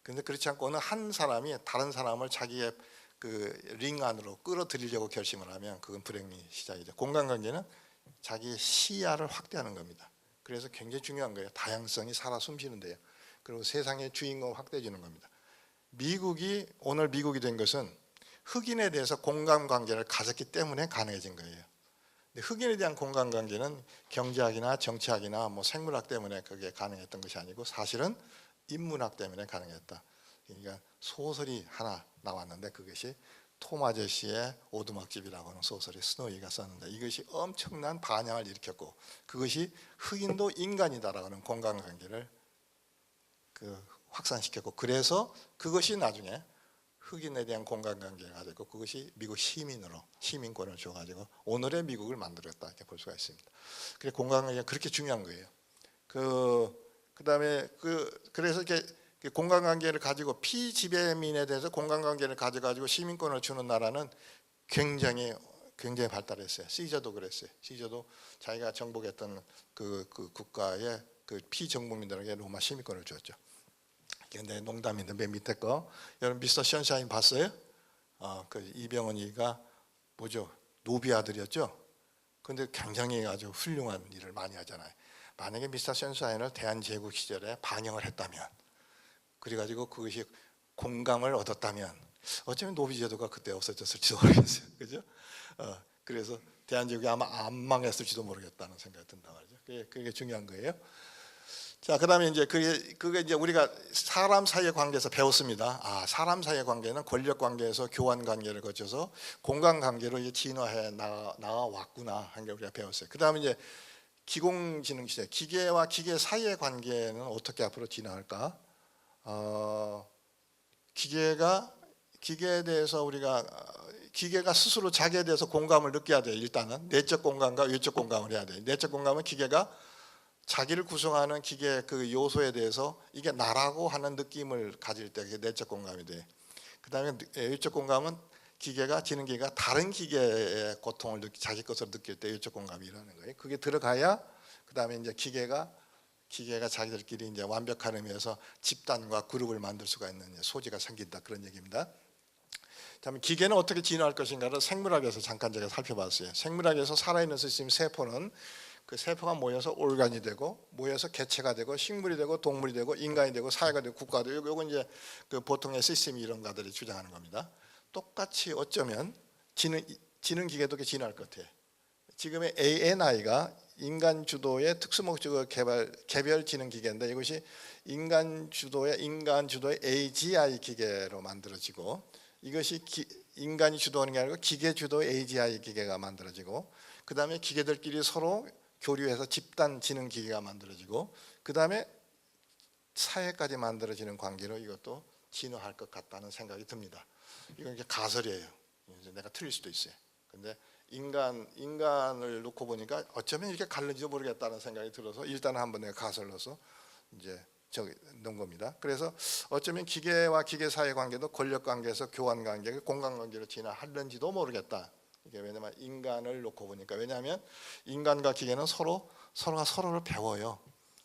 그런데 그렇지 않고 어느 한 사람이 다른 사람을 자기의 그 링 안으로 끌어들이려고 결심을 하면 그건 불행이 시작이죠. 공감 관계는 자기의 시야를 확대하는 겁니다. 그래서 굉장히 중요한 거예요. 다양성이 살아 숨쉬는데요. 그리고 세상의 주인공을 확대해 주는 겁니다. 오늘 미국이 된 것은 흑인에 대해서 공감관계를 가졌기 때문에 가능해진 거예요. 근데 흑인에 대한 공감관계는 경제학이나 정치학이나 뭐 생물학 때문에 그게 가능했던 것이 아니고 사실은 인문학 때문에 가능했다. 그러니까 소설이 하나 나왔는데 그것이 톰 아저씨의 오두막집이라고 하는 소설이 스노이가 썼는데 이것이 엄청난 반향을 일으켰고 그것이 흑인도 인간이다라고 하는 공감관계를 확산시켰고 그래서 그것이 나중에 흑인에 대한 공감관계가 되고 그것이 미국 시민권을 줘가지고 오늘의 미국을 만들었다 이렇게 볼 수가 있습니다. 그래서 공감관계가 그렇게 중요한 거예요. 그다음에 그래서 이렇게 공감관계를 가지고 피지배민에 대해서 공감관계를 가져가지고 시민권을 주는 나라는 굉장히 발달했어요. 시저도 그랬어요. 시저도 자기가 정복했던 그 국가의 그 피정복민들에게 로마 시민권을 줬죠. 근데 농담인데 맨 밑에 거 여러분 미스터 션샤인 봤어요? 그 이병헌이가 뭐죠? 노비 아들이었죠. 근데 굉장히 아주 훌륭한 일을 많이 하잖아요. 만약에 미스터 션샤인을 대한제국 시절에 반영을 했다면 그래가지고 그것이 공감을 얻었다면 어쩌면 노비제도가 그때 없어졌을지도 모르겠어요. 그죠? 그래서 대한제국이 아마 안 망했을지도 모르겠다는 생각이 든다 말이죠. 그게 중요한 거예요. 자, 그다음에 이제 그게 이제 우리가 사람 사이의 관계에서 배웠습니다. 사람 사이의 관계는 권력 관계에서 교환 관계를 거쳐서 공간 관계로 이제 진화해 나왔구나 하는 걸 우리가 배웠어요. 그다음에 이제 기공지능 시대, 기계와 기계 사이의 관계는 어떻게 앞으로 진화할까? 기계에 대해서 기계가 스스로 자기에 대해서 공감을 느껴야 돼요. 일단은 내적 공감과 외적 공감을 해야 돼요. 내적 공감은 기계가 자기를 구성하는 기계 그 요소에 대해서 이게 나라고 하는 느낌을 가질 때 그게 내적 공감이 돼. 그다음에 외적 공감은 기계가 지능기계가 다른 기계의 고통을 자기 것으로 느낄 때 외적 공감이 일어나는 거예요. 그게 들어가야 그다음에 이제 기계가 자기들끼리 이제 완벽한 의미에서 집단과 그룹을 만들 수가 있는 소지가 생긴다, 그런 얘기입니다. 다음에 기계는 어떻게 진화할 것인가를 생물학에서 잠깐 제가 살펴봤어요. 생물학에서 살아있는 시스템 세포는 그 세포가 모여서 올간이 되고 모여서 개체가 되고 식물이 되고 동물이 되고 인간이 되고 사회가 되고 국가가 되고, 요건 이제 그 보통의 시스템 이론가들이 주장하는 겁니다. 똑같이 어쩌면 지능 기계도 진화할 것 같아요. 지금의 ANI가 인간 주도의 특수목적어 개별 지능 기계인데, 이것이 인간 주도의 AGI 기계로 만들어지고, 이것이 인간이 주도하는 게 아니고 기계 주도의 AGI 기계가 만들어지고, 그 다음에 기계들끼리 서로 교류해서 집단 지능 기계가 만들어지고, 그 다음에 사회까지 만들어지는 관계로 이것도 진화할 것 같다는 생각이 듭니다. 이건 이제 가설이에요. 이제 내가 틀릴 수도 있어요. 근데 인간을 놓고 보니까 어쩌면 이렇게 갈는지도 모르겠다는 생각이 들어서 일단 한번 내가 가설로서 이제 저기 넣은 겁니다. 그래서 어쩌면 기계와 기계 사이 관계도 권력 관계에서 교환 관계, 공간 관계로 진화할는지도 모르겠다. 이게 왜냐면 인간을 놓고 보니까, 왜냐하면 인간과 기계는 서로가 서로를 배워요.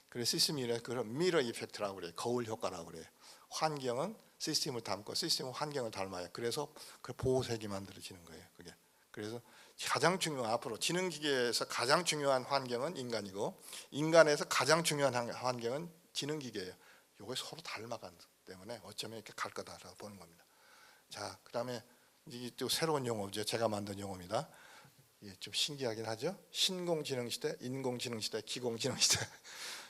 그래서 시스템이 그런 미러 이펙트라고 그래요. 거울 효과라고 그래요. 환경은 시스템을 닮고 시스템은 환경을 닮아요. 그래서 그 보호색이 만들어지는 거예요. 그게. 그래서 가장 중요한, 앞으로 지능 기계에서 가장 중요한 환경은 인간이고, 인간에서 가장 중요한 환경은 지능 기계예요. 이게 서로 닮아가기 때문에 어쩌면 이렇게 갈 거다라고 보는 겁니다. 자, 그다음에 이게 또 새로운 용어죠. 제가 만든 용어입니다. 이게 좀 신기하긴 하죠. 신공지능 시대, 인공지능 시대, 기공지능 시대.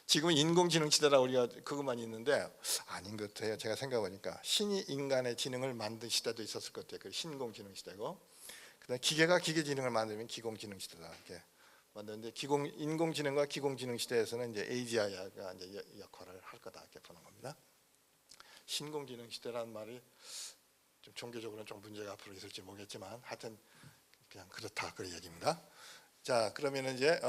지금은 인공지능 시대라 우리가 그것만 있는데 아닌 것 같아요. 제가 생각해보니까 신이 인간의 지능을 만든 시대도 있었을 것 같아요. 그 신공지능 시대고, 그다음 기계가 기계 지능을 만들면 기공지능 시대다 이렇게 만드는데, 인공지능과 기공지능 시대에서는 이제 AGI가 이제 역할을 할 거다 이렇게 보는 겁니다. 신공지능 시대라는 말이 좀 종교적으로는 좀 문제가 앞으로 있을지 모르겠지만 하여튼 그냥 그렇다, 그 얘기입니다. 자, 그러면 이제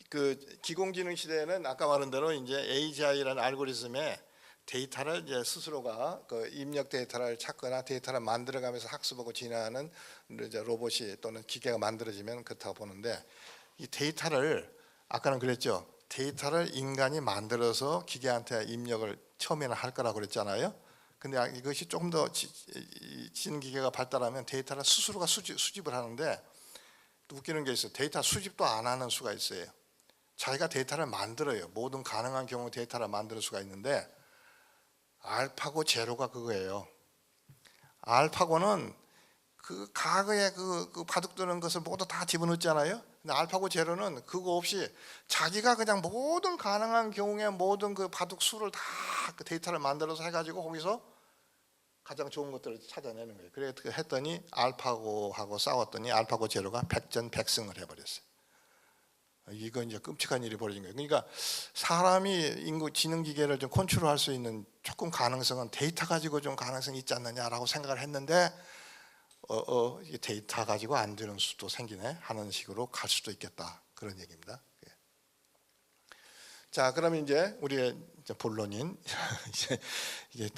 그 기공지능 시대에는 아까 말한 대로 이제 AGI라는 알고리즘에 데이터를 이제 스스로가 그 입력 데이터를 찾거나 데이터를 만들어가면서 학습하고 진화하는 이제 로봇이 또는 기계가 만들어지면 그렇다고 보는데, 이 데이터를 아까는 그랬죠. 데이터를 인간이 만들어서 기계한테 입력을 처음에는 할 거라고 그랬잖아요. 근데 이것이 조금 더 지능 기계가 발달하면 데이터를 스스로가 수집을 하는데, 웃기는 게 있어요. 데이터 수집도 안 하는 수가 있어요. 자기가 데이터를 만들어요. 모든 가능한 경우 데이터를 만들 수가 있는데, 알파고 제로가 그거예요. 알파고는 그 과거에 그 바둑두는 것을 모두 다 집어넣었잖아요. 근데 알파고 제로는 그거 없이 자기가 그냥 모든 가능한 경우에 모든 그 바둑 수를 다 그 데이터를 만들어서 해가지고 거기서 가장 좋은 것들을 찾아내는 거예요. 그래 했더니 알파고하고 싸웠더니 알파고 제로가 백전백승을 해버렸어요. 이거 이제 끔찍한 일이 벌어진 거예요. 그러니까 사람이 지능 기계를 좀 컨트롤할 수 있는 조금 가능성은 데이터 가지고 좀 가능성이 있지 않느냐라고 생각을 했는데, 이게 데이터 가지고 안 되는 수도 생기네 하는 식으로 갈 수도 있겠다, 그런 얘기입니다. 자, 그러면 이제 우리의 이제 본론인 이게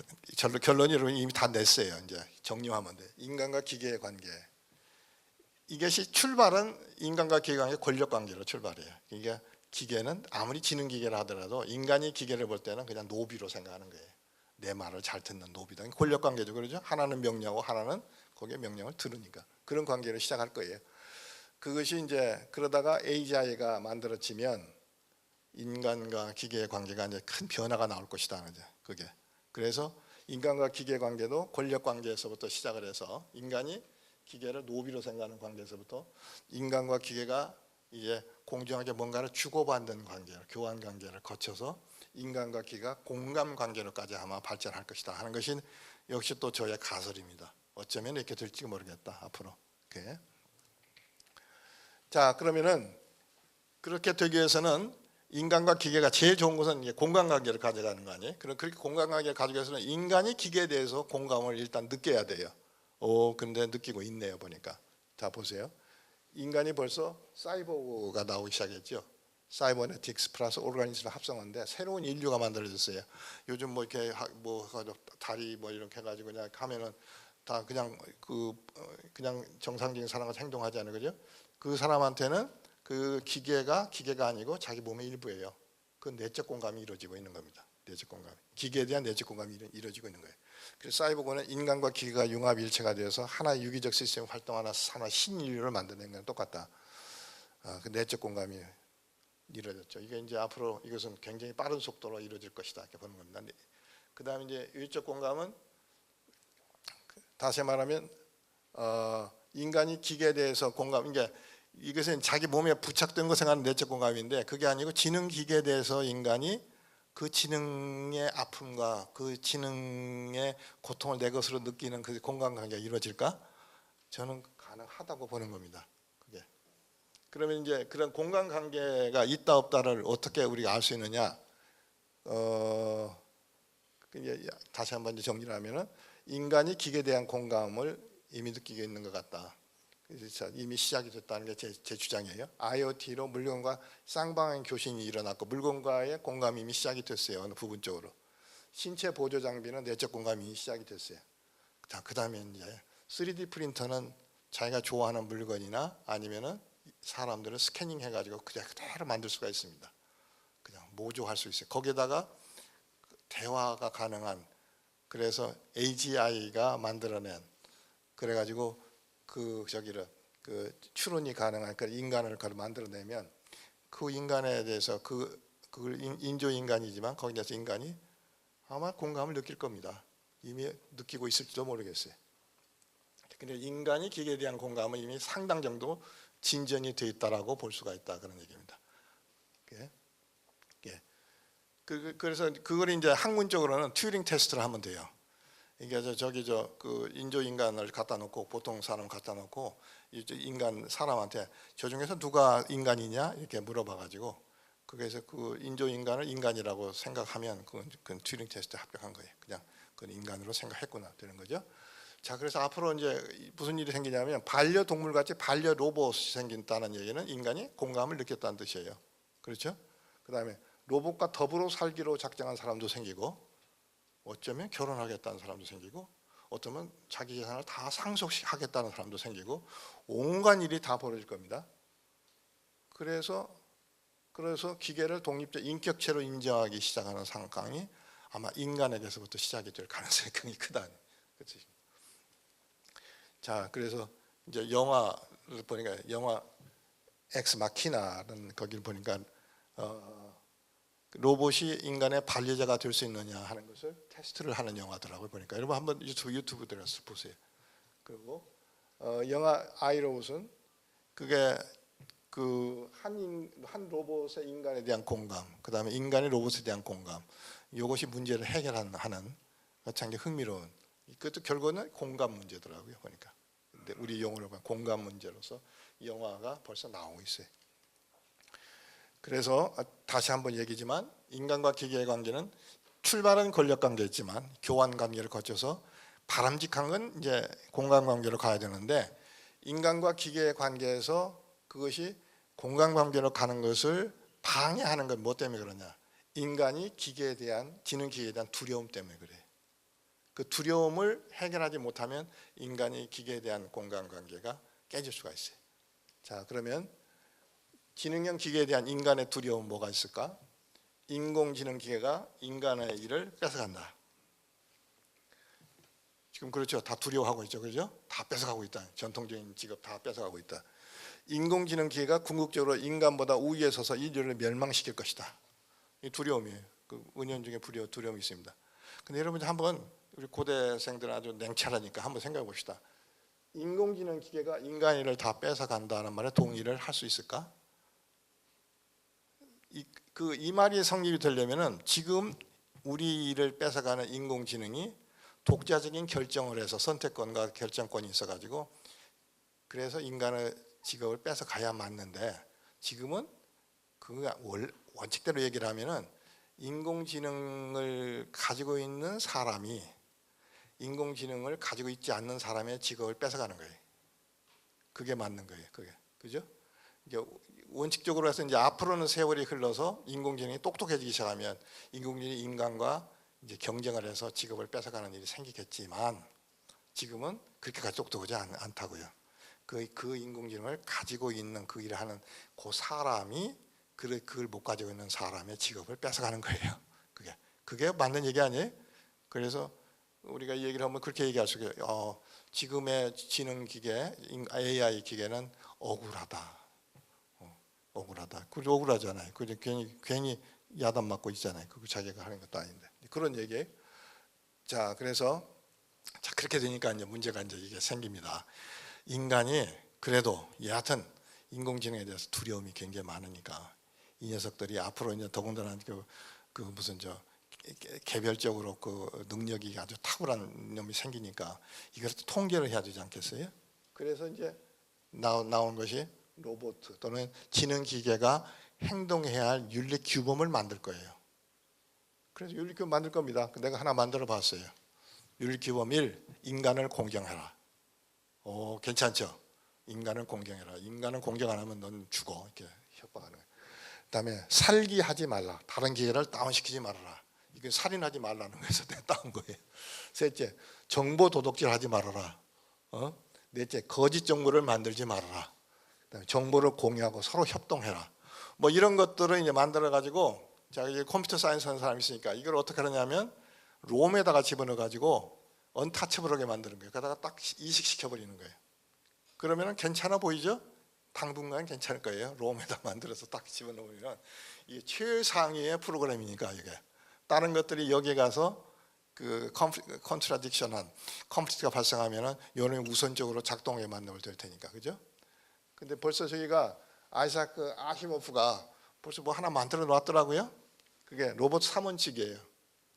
결론이 이미 다 냈어요. 이제 정리하면 돼. 인간과 기계의 관계. 이것이 출발은 인간과 기계 관계 권력 관계로 출발해요. 그러니까 기계는 아무리 지능 기계라 하더라도 인간이 기계를 볼 때는 그냥 노비로 생각하는 거예요. 내 말을 잘 듣는 노비다. 권력 관계죠, 그러죠? 하나는 명령하고 하나는 거기에 명령을 들으니까 그런 관계를 시작할 거예요. 그것이 이제 그러다가 AGI가 만들어지면 인간과 기계의 관계가 이제 큰 변화가 나올 것이다. 그게. 그래서 인간과 기계 관계도 권력 관계에서부터 시작을 해서 인간이 기계를 노비로 생각하는 관계에서부터 인간과 기계가 이제 공정하게 뭔가를 주고받는 관계를, 교환 관계를 거쳐서 인간과 기계가 공감 관계로까지 아마 발전할 것이다 하는 것이 역시 또 저의 가설입니다. 어쩌면 이렇게 될지 모르겠다 앞으로. 이렇게. 자, 그러면은 그렇게 되기 위해서는 인간과 기계가 제일 좋은 것은 이제 공감 관계를 가져가는 거 아니에요? 그렇게 공감 관계를 가지기 위해서는 인간이 기계에 대해서 공감을 일단 느껴야 돼요. 근데 느끼고 있네요 보니까. 자, 보세요. 인간이 벌써 사이보그가 나오기 시작했죠. 사이버네틱스 플러스 오르가니즘을 합성한데 새로운 인류가 만들어졌어요. 요즘 뭐 이렇게 다리 뭐 이렇게 해가지고 그냥 하면은 다 그냥 그냥 정상적인 사람과 행동하지 않은 거죠. 그 사람한테는 그 기계가 아니고 자기 몸의 일부예요. 그 내적 공감이 이루어지고 있는 겁니다. 내적 공감. 기계에 대한 내적 공감이 이루어지고 있는 거예요. 그래서 사이보그는 인간과 기계가 융합 일체가 되어서 하나의 유기적 시스템 활동하는 하나의 신인류를 만드는 건 똑같다. 그 내적 공감이 이루어졌죠. 이게 이제 앞으로 이것은 굉장히 빠른 속도로 이루어질 것이다 이렇게 보는 겁니다. 그다음에 이제 유기적 공감은 다시 말하면 인간이 기계에 대해서 공감, 이게 이것은 자기 몸에 부착된 것을 하는 내적 공감인데 그게 아니고 지능 기계에 대해서 인간이 그 지능의 아픔과 그 지능의 고통을 내 것으로 느끼는 그 공감 관계가 이루어질까? 저는 가능하다고 보는 겁니다. 그게. 그러면 이제 그런 공감 관계가 있다 없다를 어떻게 우리가 알 수 있느냐? 이제 다시 한번 정리를 하면은 인간이 기계에 대한 공감을 이미 느끼고 있는 것 같다. 그래서 이미 시작이 됐다는 게 제 주장이에요. IoT로 물건과 쌍방향 교신이 일어났고 물건과의 공감이 이미 시작이 됐어요. 어느 부분적으로. 신체 보조 장비는 내적 공감이 시작이 됐어요. 자, 그다음에 이제 3D 프린터는 자기가 좋아하는 물건이나 아니면은 사람들을 스캐닝 해가지고 그대로 만들 수가 있습니다. 그냥 모조할 수 있어요. 거기에다가 대화가 가능한, 그래서 AGI가 만들어낸, 그래가지고 그 추론이 가능한 그 인간을 만들어내면 그 인간에 대해서 그걸 인조 인간이지만 거기에서 인간이 아마 공감을 느낄 겁니다. 이미 느끼고 있을지도 모르겠어요. 근데 인간이 기계에 대한 공감은 이미 상당 정도 진전이 돼 있다라고 볼 수가 있다 그런 얘기입니다. 그래서 그걸 이제 학문적으로는 튜링 테스트를 하면 돼요. 이게 그 인조 인간을 갖다 놓고 보통 사람 갖다 놓고 인간 사람한테 저 중에서 누가 인간이냐 이렇게 물어봐가지고 그래서 그 인조 인간을 인간이라고 생각하면 그건 튜링 테스트에 합격한 거예요. 그냥 그건 인간으로 생각했구나 되는 거죠. 자, 그래서 앞으로 이제 무슨 일이 생기냐면 반려동물 같이 반려 로봇이 생긴다는 얘기는 인간이 공감을 느꼈다는 뜻이에요. 그렇죠? 그다음에 로봇과 더불어 살기로 작정한 사람도 생기고 어쩌면 결혼하겠다는 사람도 생기고 어쩌면 자기 재산을 다 상속하겠다는 사람도 생기고 온갖 일이 다 벌어질 겁니다. 그래서 기계를 독립적 인격체로 인정하기 시작하는 상황이 아마 인간에게서부터 시작이 될 가능성이 굉장히 크다. 그렇지? 자, 그래서 이제 영화를 보니까 영화 엑스 마키나는 거기를 보니까 로봇이 인간의 반려자가 될 수 있느냐 하는 것을 테스트를 하는 영화더라고요. 보니까 여러분 한번 유튜브 들어가서 보세요. 그리고 영화 아이로봇은 그게 그 한 로봇의 인간에 대한 공감, 그 다음에 인간의 로봇에 대한 공감, 이것이 문제를 해결하는 굉장히 흥미로운. 그것도 결국은 공감 문제더라고요. 보니까. 근데 우리 용어로 보면 공감 문제로서 이 영화가 벌써 나오고 있어요. 그래서 다시 한번 얘기지만 인간과 기계의 관계는 출발은 권력 관계였지만 교환 관계를 거쳐서 바람직한 건 이제 공감 관계로 가야 되는데 인간과 기계의 관계에서 그것이 공감 관계로 가는 것을 방해하는 건 뭐 때문에 그러냐? 인간이 기계에 대한 지능 기계에 대한 두려움 때문에 그래. 그 두려움을 해결하지 못하면 인간이 기계에 대한 공감 관계가 깨질 수가 있어요. 자, 그러면 지능형 기계에 대한 인간의 두려움 뭐가 있을까? 인공지능 기계가 인간의 일을 뺏어간다. 지금 그렇죠. 다 두려워하고 있죠. 그렇죠? 다 뺏어가고 있다. 전통적인 직업 다 뺏어가고 있다. 인공지능 기계가 궁극적으로 인간보다 우위에 서서 인류를 멸망시킬 것이다. 이 두려움이에요. 그 은연중에 두려움이 있습니다. 근데 여러분 한번 우리 고대생들은 아주 냉철하니까 한번 생각해 봅시다. 인공지능 기계가 인간의 일을 다 뺏어간다는 말에 동의를 할 수 있을까? 이 말이 성립이 되려면은 지금 우리 일을 뺏어가는 인공지능이 독자적인 결정을 해서 선택권과 결정권이 있어가지고 그래서 인간의 직업을 뺏어가야 맞는데 지금은 그 원칙대로 얘기를 하면은 인공지능을 가지고 있는 사람이 인공지능을 가지고 있지 않는 사람의 직업을 뺏어가는 거예요. 그게 맞는 거예요. 그게 그죠? 이제 원칙적으로 해서 이제 앞으로는 세월이 흘러서 인공지능이 똑똑해지기 시작하면 인공지능이 인간과 이제 경쟁을 해서 직업을 뺏어가는 일이 생기겠지만 지금은 그렇게까지 똑똑하지 않다고요. 그 인공지능을 가지고 있는 그 일을 하는 그 사람이 그걸 못 가지고 있는 사람의 직업을 뺏어가는 거예요. 그게 맞는 얘기 아니에요? 그래서 우리가 이 얘기를 하면 그렇게 얘기할 수 있어요. 지금의 지능 기계, AI 기계는 억울하다. 억울하다. 그 억울하잖아요. 그 괜히 야단 맞고 있잖아요. 그거 자기가 하는 것도 아닌데 그런 얘기예요. 자, 그래서 자 그렇게 되니까 이제 문제가 이제 이게 생깁니다. 인간이 그래도 여하튼 인공지능에 대해서 두려움이 굉장히 많으니까 이 녀석들이 앞으로 이제 더군다나 그 무슨 개별적으로 그 능력이 아주 탁월한 놈이 생기니까 이걸 통제를 해야 되지 않겠어요? 그래서 이제 나온 것이 로봇 또는 지능 기계가 행동해야 할 윤리 규범을 만들 거예요. 그래서 윤리 규범 만들 겁니다. 내가 하나 만들어 봤어요. 윤리 규범 1. 인간을 공경해라. 괜찮죠? 인간을 공경해라. 인간을 공경 안 하면 넌 죽어. 이렇게 협박하는 거예요. 그다음에 살기하지 말라. 다른 기계를 다운시키지 말아라. 이게 살인하지 말라는 거에서 따온 거예요. 셋째, 정보 도둑질 하지 말아라. 넷째, 거짓 정보를 만들지 말아라. 그다음에 정보를 공유하고 서로 협동해라. 뭐 이런 것들을 이제 만들어 가지고 자 이제 컴퓨터 사이언스 하는 사람이 있으니까 이걸 어떻게 하느냐면 롬에다가 집어넣어 가지고 언타처블하게 만드는 거예요. 그러다가 딱 이식시켜 버리는 거예요. 그러면은 괜찮아 보이죠? 당분간 괜찮을 거예요. 롬에다 만들어서 딱 집어넣으면 이게 최상위의 프로그램이니까 이게 다른 것들이 여기에 가서 그 컨트라딕션한 컨플릭트가 발생하면은 요는 우선적으로 작동에 만들면 될 테니까 그죠? 근데 벌써 저희가 아이사크 아시모프가 벌써 뭐 하나 만들어 놨더라고요. 그게 로봇 3원칙이에요.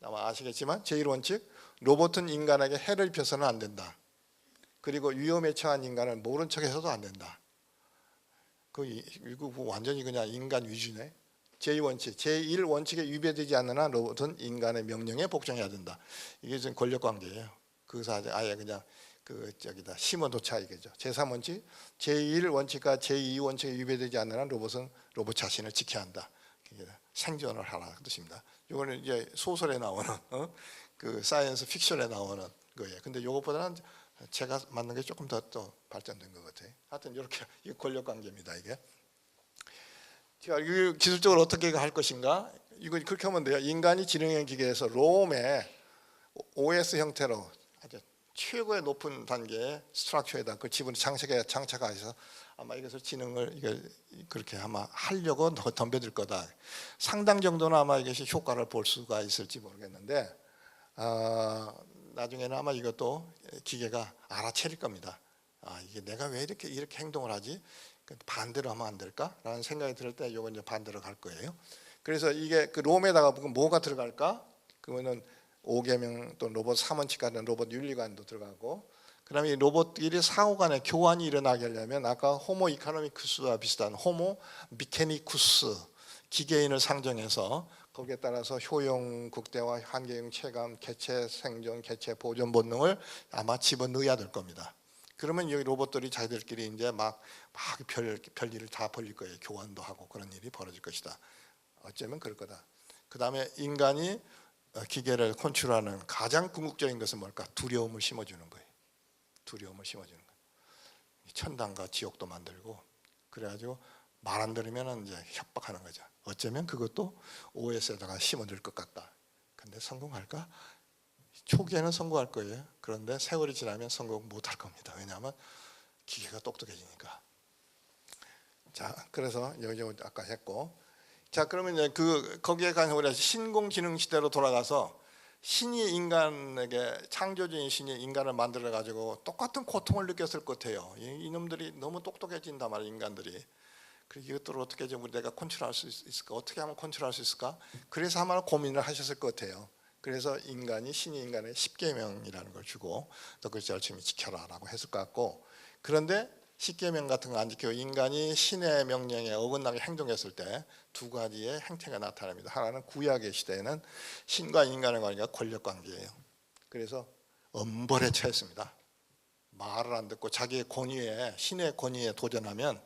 아마 아시겠지만 제1원칙 로봇은 인간에게 해를 입혀서는 안 된다. 그리고 위험에 처한 인간은 모른 척해서도 안 된다. 이거 완전히 그냥 인간 위주네. 제2원칙, 제1원칙에 위배되지 않는 한 로봇은 인간의 명령에 복종해야 된다. 이게 지금 권력 관계예요. 그래서 아예 그냥 심어도 차이겠죠. 제3원칙, 제1원칙과 제2원칙에 위배되지 않는 한 로봇은 로봇 자신을 지켜야 한다. 생존을 하라 그 뜻입니다. 이거는 이제 소설에 나오는 그 사이언스 픽션에 나오는 거예요. 근데 이것보다는 제가 만든 게 조금 더 발전된 것 같아요. 하여튼 이렇게 이 권력 관계입니다. 이게. 제가 이거 기술적으로 어떻게 할 것인가? 이거 그렇게 하면 돼요. 인간이 지능형 기계에서 롬의 OS 형태로 아주 최고의 높은 단계의 스트럭처에다 그 지분 장착해서 아마 이것을 지능을 그렇게 아마 하려고 덤벼들 거다. 상당 정도는 아마 이것이 효과를 볼 수가 있을지 모르겠는데 나중에는 아마 이것도 기계가 알아차릴 겁니다. 이게 내가 왜 이렇게 행동을 하지? 반대로 하면 안 될까라는 생각이 들 때 이건 이제 반대로 갈 거예요. 그래서 이게 그 롬에다가 뭐가 들어갈까? 그러면은 5계명 또 로봇 3원칙 같은 로봇 윤리관도 들어가고, 그다음에 이 로봇끼리 상호간의 교환이 일어나게 하려면 아까 호모 이카노미쿠스와 비슷한 호모 미케니쿠스 기계인을 상정해서 거기에 따라서 효용 극대화, 한계용 체감, 개체 생존, 개체 보존 본능을 아마 집어넣어야 될 겁니다. 그러면 여기 로봇들이 자기들끼리 이제 막 별일을 다 벌릴 거예요. 교환도 하고 그런 일이 벌어질 것이다. 어쩌면 그럴 거다. 그 다음에 인간이 기계를 컨트롤하는 가장 궁극적인 것은 뭘까? 두려움을 심어주는 거예요. 두려움을 심어주는 거예요. 천당과 지옥도 만들고 그래가지고 말 안 들으면 이제 협박하는 거죠. 어쩌면 그것도 OS에다가 심어줄 것 같다. 근데 성공할까? 초기에는 성공할 거예요. 그런데 세월이 지나면 성공 못할 겁니다. 왜냐하면 기계가 똑똑해지니까. 자, 그래서 여기 아까 했고, 자 그러면 이제 거기에 관해서 우리가 신공지능 시대로 돌아가서 신이 인간에게 창조주인 신이 인간을 만들어 가지고 똑같은 고통을 느꼈을 것 같아요. 이놈들이 너무 똑똑해진단 말이에요, 인간들이. 그래서 이것들을 어떻게 좀 내가 컨트롤할 수 있을까? 어떻게 하면 컨트롤할 수 있을까? 그래서 아마 고민을 하셨을 것 같아요. 그래서 신이 인간에 10계명이라는 걸 주고 너 그것을 열심히 지켜라라고 했을 것 같고, 그런데 10계명 같은 거 안 지키고 인간이 신의 명령에 어긋나게 행동했을 때 두 가지의 행태가 나타납니다. 하나는 구약의 시대에는 신과 인간의 관계가 권력 관계예요. 그래서 엄벌에 처했습니다. 말을 안 듣고 자기의 권위에, 신의 권위에 도전하면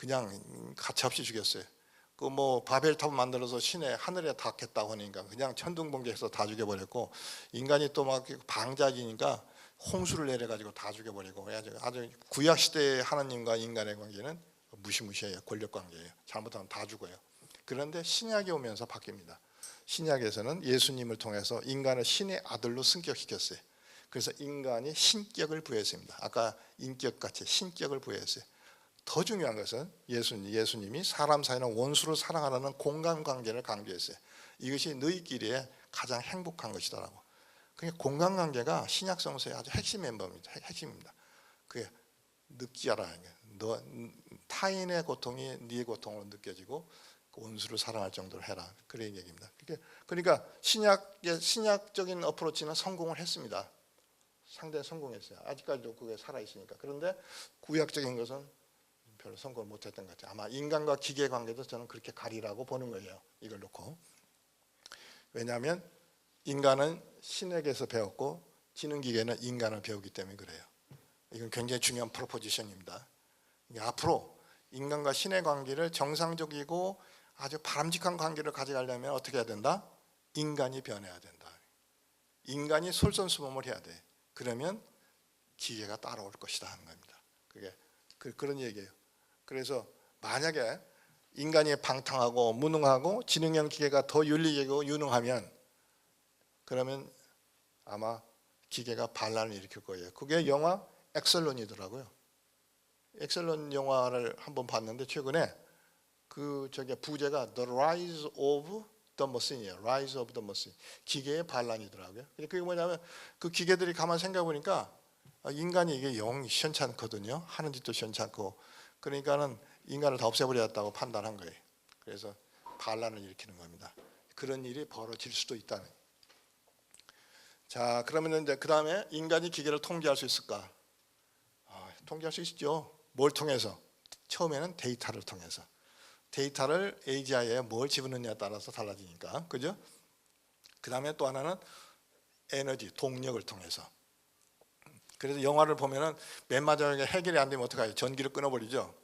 그냥 가차없이 죽였어요. 그 뭐 바벨탑 만들어서 신의 하늘에 닿겠다고 하니까 그냥 천둥번개해서 다 죽여버렸고, 인간이 또 막 방자기니까 홍수를 내려가지고 다 죽여버리고, 아주 구약 시대의 하나님과 인간의 관계는 무시무시해요. 권력 관계예요. 잘못하면 다 죽어요. 그런데 신약이 오면서 바뀝니다. 신약에서는 예수님을 통해서 인간을 신의 아들로 승격시켰어요. 그래서 인간이 신격을 부여했습니다. 아까 인격같이 신격을 부여했어요. 더 중요한 것은 예수님이 사람 사이는 원수로 사랑하라는 공간관계를 강조했어요. 이것이 너희끼리의 가장 행복한 것이다라고. 그러니까 공간관계가 신약 성서의 아주 핵심 멤버입니다. 핵심입니다. 그게 느끼지 않아. 너 타인의 고통이 네 고통으로 느껴지고 원수를 사랑할 정도로 해라. 그런 얘기입니다. 그러니까 신약적인 어프로치는 성공을 했습니다. 상당히 성공했어요. 아직까지도 그게 살아 있으니까. 그런데 구약적인 것은 별로 성공을 못했던 것 같아요. 아마 인간과 기계 관계도 저는 그렇게 가리라고 보는 거예요. 이걸 놓고. 왜냐하면 인간은 신에게서 배웠고 지능기계는 인간을 배우기 때문에 그래요. 이건 굉장히 중요한 프로포지션입니다. 앞으로 인간과 신의 관계를 정상적이고 아주 바람직한 관계를 가져가려면 어떻게 해야 된다? 인간이 변해야 된다. 인간이 솔선수범을 해야 돼. 그러면 기계가 따라올 것이다 하는 겁니다. 그게 그런 얘기예요. 그래서 만약에 인간이 방탕하고 무능하고 지능형 기계가 더 윤리적이고 유능하면, 그러면 아마 기계가 반란을 일으킬 거예요. 그게 영화 엑셀론이더라고요. 엑셀론 영화를 한번 봤는데 최근에 부제가 The Rise of the Machine이에요. Rise of the Machine. 기계의 반란이더라고요. 그게 뭐냐면 그 기계들이 가만 생각해 보니까 인간이 이게 영 시원찮거든요. 하는 짓도 시원찮고. 그러니까는 인간을 다 없애버렸다고 판단한 거예요. 그래서 반란을 일으키는 겁니다. 그런 일이 벌어질 수도 있다는. 자, 그러면 이제 그 다음에 인간이 기계를 통제할 수 있을까? 통제할 수 있죠. 뭘 통해서? 처음에는 데이터를 통해서. 데이터를 AGI에 뭘 집어넣느냐에 따라서 달라지니까, 그죠? 그 다음에 또 하나는 에너지, 동력을 통해서. 그래서 영화를 보면은 맨 마지막에 해결이 안 되면 어떡해요? 전기를 끊어버리죠.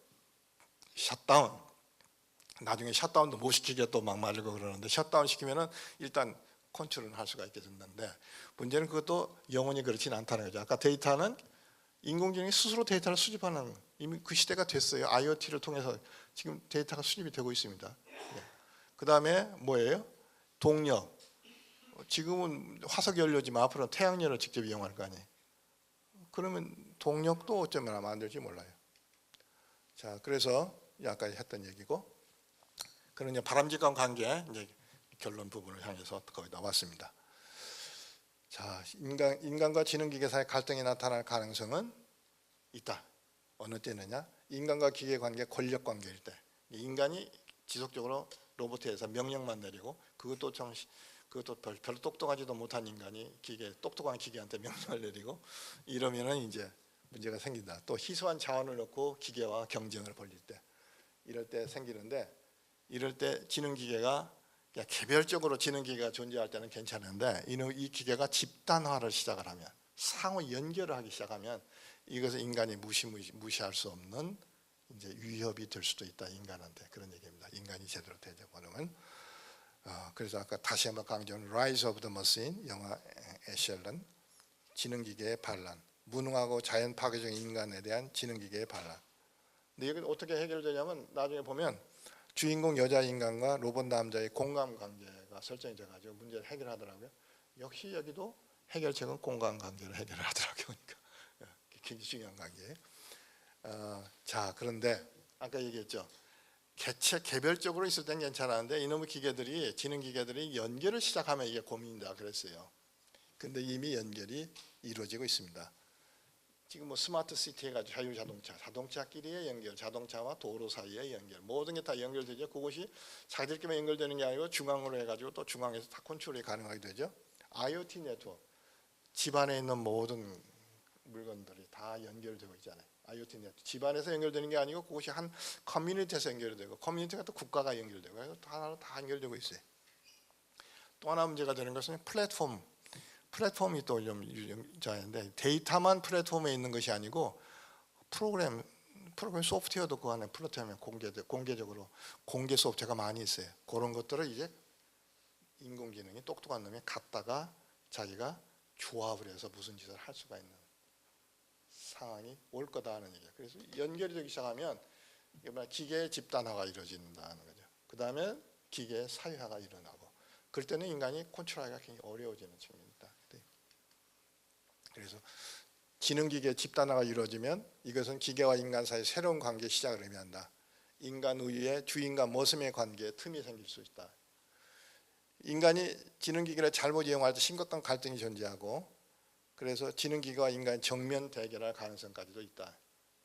셧다운. 나중에 셧다운도 못 시키게 또 막 말고 그러는데, 셧다운 시키면은 일단 컨트롤을 할 수가 있게 됐는데, 문제는 그것도 영원히 그렇지는 않다는 거죠. 아까 데이터는 인공지능이 스스로 데이터를 수집하는, 이미 그 시대가 됐어요. IoT를 통해서 지금 데이터가 수집이 되고 있습니다. 그 다음에 뭐예요? 동력. 지금은 화석 연료지만 앞으로는 태양열을 직접 이용할 거 아니에요. 그러면 동력도 어쩌면 아마 안 될지 몰라요. 자, 그래서 아까 했던 얘기고, 그런 이제 바람직한 관계 이제 결론 부분을 향해서 거의 나왔습니다. 자, 인간과 지능기계 사이 갈등이 나타날 가능성은 있다. 어느 때느냐? 인간과 기계 관계, 권력 관계일 때. 인간이 지속적으로 로봇에서 명령만 내리고, 그것도 별로 똑똑하지도 못한 인간이 똑똑한 기계한테 명령을 내리고, 이러면은 이제 문제가 생긴다. 또 희소한 자원을 넣고 기계와 경쟁을 벌일 때, 이럴 때 생기는데, 이럴 때 지능기계가 개별적으로 지능기계가 존재할 때는 괜찮은데, 이 기계가 집단화를 시작을 하면, 상호 연결을 하기 시작하면, 이것은 인간이 무시할 수 없는 이제 위협이 될 수도 있다, 인간한테. 그런 얘기입니다. 인간이 제대로 되려면. 그래서 아까 다시 한번 강조한 Rise of the Machine, 영화 에셜런, 지능기계의 반란, 무능하고 자연 파괴적인 인간에 대한 지능기계의 반란. 근데 이게 어떻게 해결되냐면, 나중에 보면 주인공 여자 인간과 로봇 남자의 공감 관계가 설정이 돼가지고 문제를 해결하더라고요. 역시 여기도 해결책은 공감 관계를 해결하더라고요. 그러니까 굉장히 중요한 관계예요. 자, 그런데 아까 얘기했죠. 개별적으로 있을 땐 괜찮았는데 이놈의 지능기계들이 연결을 시작하면 이게 고민이다 그랬어요. 근데 이미 연결이 이루어지고 있습니다. 지금 뭐 스마트 시티 해가지고 자동차끼리의 연결, 자동차와 도로 사이의 연결, 모든 게 다 연결되죠. 그것이 자기들끼리만 연결되는 게 아니고 중앙으로 해가지고 또 중앙에서 다 컨트롤이 가능하게 되죠. IoT 네트워크, 집안에 있는 모든 물건들이 다 연결되고 있잖아요. IoT 네트워크, 집안에서 연결되는 게 아니고 그것이 한 커뮤니티에서 연결되고, 커뮤니티가 또 국가가 연결되고, 그래서 다 연결되고 있어요. 또 하나 문제가 되는 것은 플랫폼이 또 좀 자인데, 데이터만 플랫폼에 있는 것이 아니고 프로그램 소프트웨어도 그 안에 플러트하면 공개적으로 공개 소프트웨어가 많이 있어요. 그런 것들을 이제 인공지능이 똑똑한 놈이 갖다가 자기가 조합을 해서 무슨 짓을 할 수가 있는 상황이 올 거다 하는 얘기예요. 그래서 연결이 되기 시작하면 기계의 집단화가 이루어진다는 거죠. 그 다음에 기계의 사회화가 일어나고 그럴 때는 인간이 컨트롤하기가 굉장히 어려워지는 측면이다. 그래서 지능기계 집단화가 이루어지면 이것은 기계와 인간 사이 새로운 관계 시작을 의미한다. 인간 우위에 주인과 머슴의 관계에 틈이 생길 수 있다. 인간이 지능기계를 잘못 이용할 때 심각한 갈등이 존재하고 그래서 지능기계와 인간의 정면 대결할 가능성까지도 있다.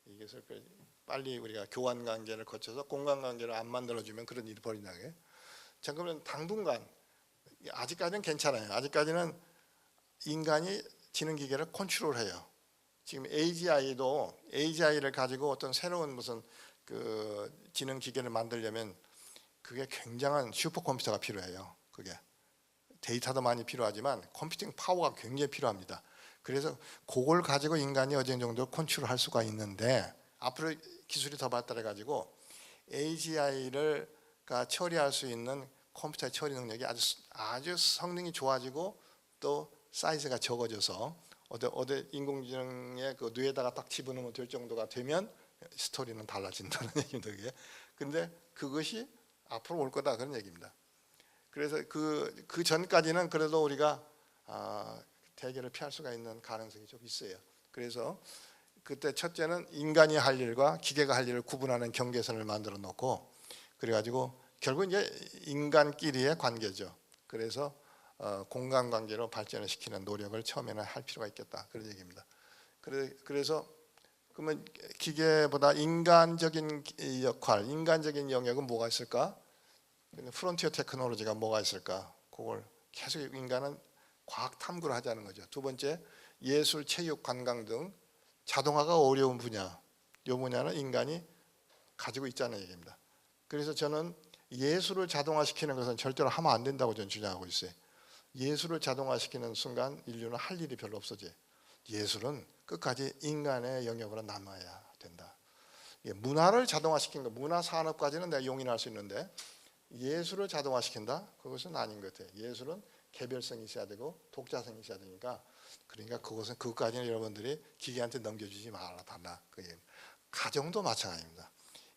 이것을 빨리 우리가 교환관계를 거쳐서 공간관계를 안 만들어주면 그런 일이 벌어진다고요. 자, 그러면 당분간 아직까지는 괜찮아요. 아직까지는 인간이 지능기계를 컨트롤해요. 지금 AGI를 가지고 어떤 새로운 무슨 그 지능기계를 만들려면 그게 굉장한 슈퍼컴퓨터가 필요해요. 그게 데이터도 많이 필요하지만 컴퓨팅 파워가 굉장히 필요합니다. 그래서 그걸 가지고 인간이 어느 정도 컨트롤할 수가 있는데 앞으로 기술이 더 발달해 가지고 AGI를 처리할 수 있는 컴퓨터의 처리 능력이 아주 성능이 좋아지고 또 사이즈가 적어져서 어디 인공지능의 그 뇌에다가 딱 집어넣으면 될 정도가 되면 스토리는 달라진다는 얘기입니다. 그게. 근데 그것이 앞으로 올 거다 그런 얘기입니다. 그래서 그 전까지는 그래도 우리가 대결을 피할 수가 있는 가능성이 좀 있어요. 그래서 그때 첫째는 인간이 할 일과 기계가 할 일을 구분하는 경계선을 만들어 놓고 그래가지고 결국 이제 인간끼리의 관계죠. 그래서 공간 관계로 발전을 시키는 노력을 처음에는 할 필요가 있겠다 그런 얘기입니다. 그래서 그러면 기계보다 인간적인 역할, 인간적인 영역은 뭐가 있을까? 프론티어 테크놀로지가 뭐가 있을까? 그걸 계속 인간은 과학 탐구를 하자는 거죠. 두 번째, 예술, 체육, 관광 등 자동화가 어려운 분야, 이 분야는 인간이 가지고 있자는 얘기입니다. 그래서 저는 예술을 자동화시키는 것은 절대로 하면 안 된다고 저는 주장하고 있어요. 예술을 자동화시키는 순간 인류는 할 일이 별로 없어져요. 예술은 끝까지 인간의 영역으로 남아야 된다. 문화를 자동화시킨 거, 문화 산업까지는 내가 용인할 수 있는데 예술을 자동화시킨다? 그것은 아닌 것 같아요. 예술은 개별성이 있어야 되고 독자성이 있어야 되니까 그러니까 그것까지는 여러분들이 기계한테 넘겨주지 말아달라. 가정도 마찬가지입니다.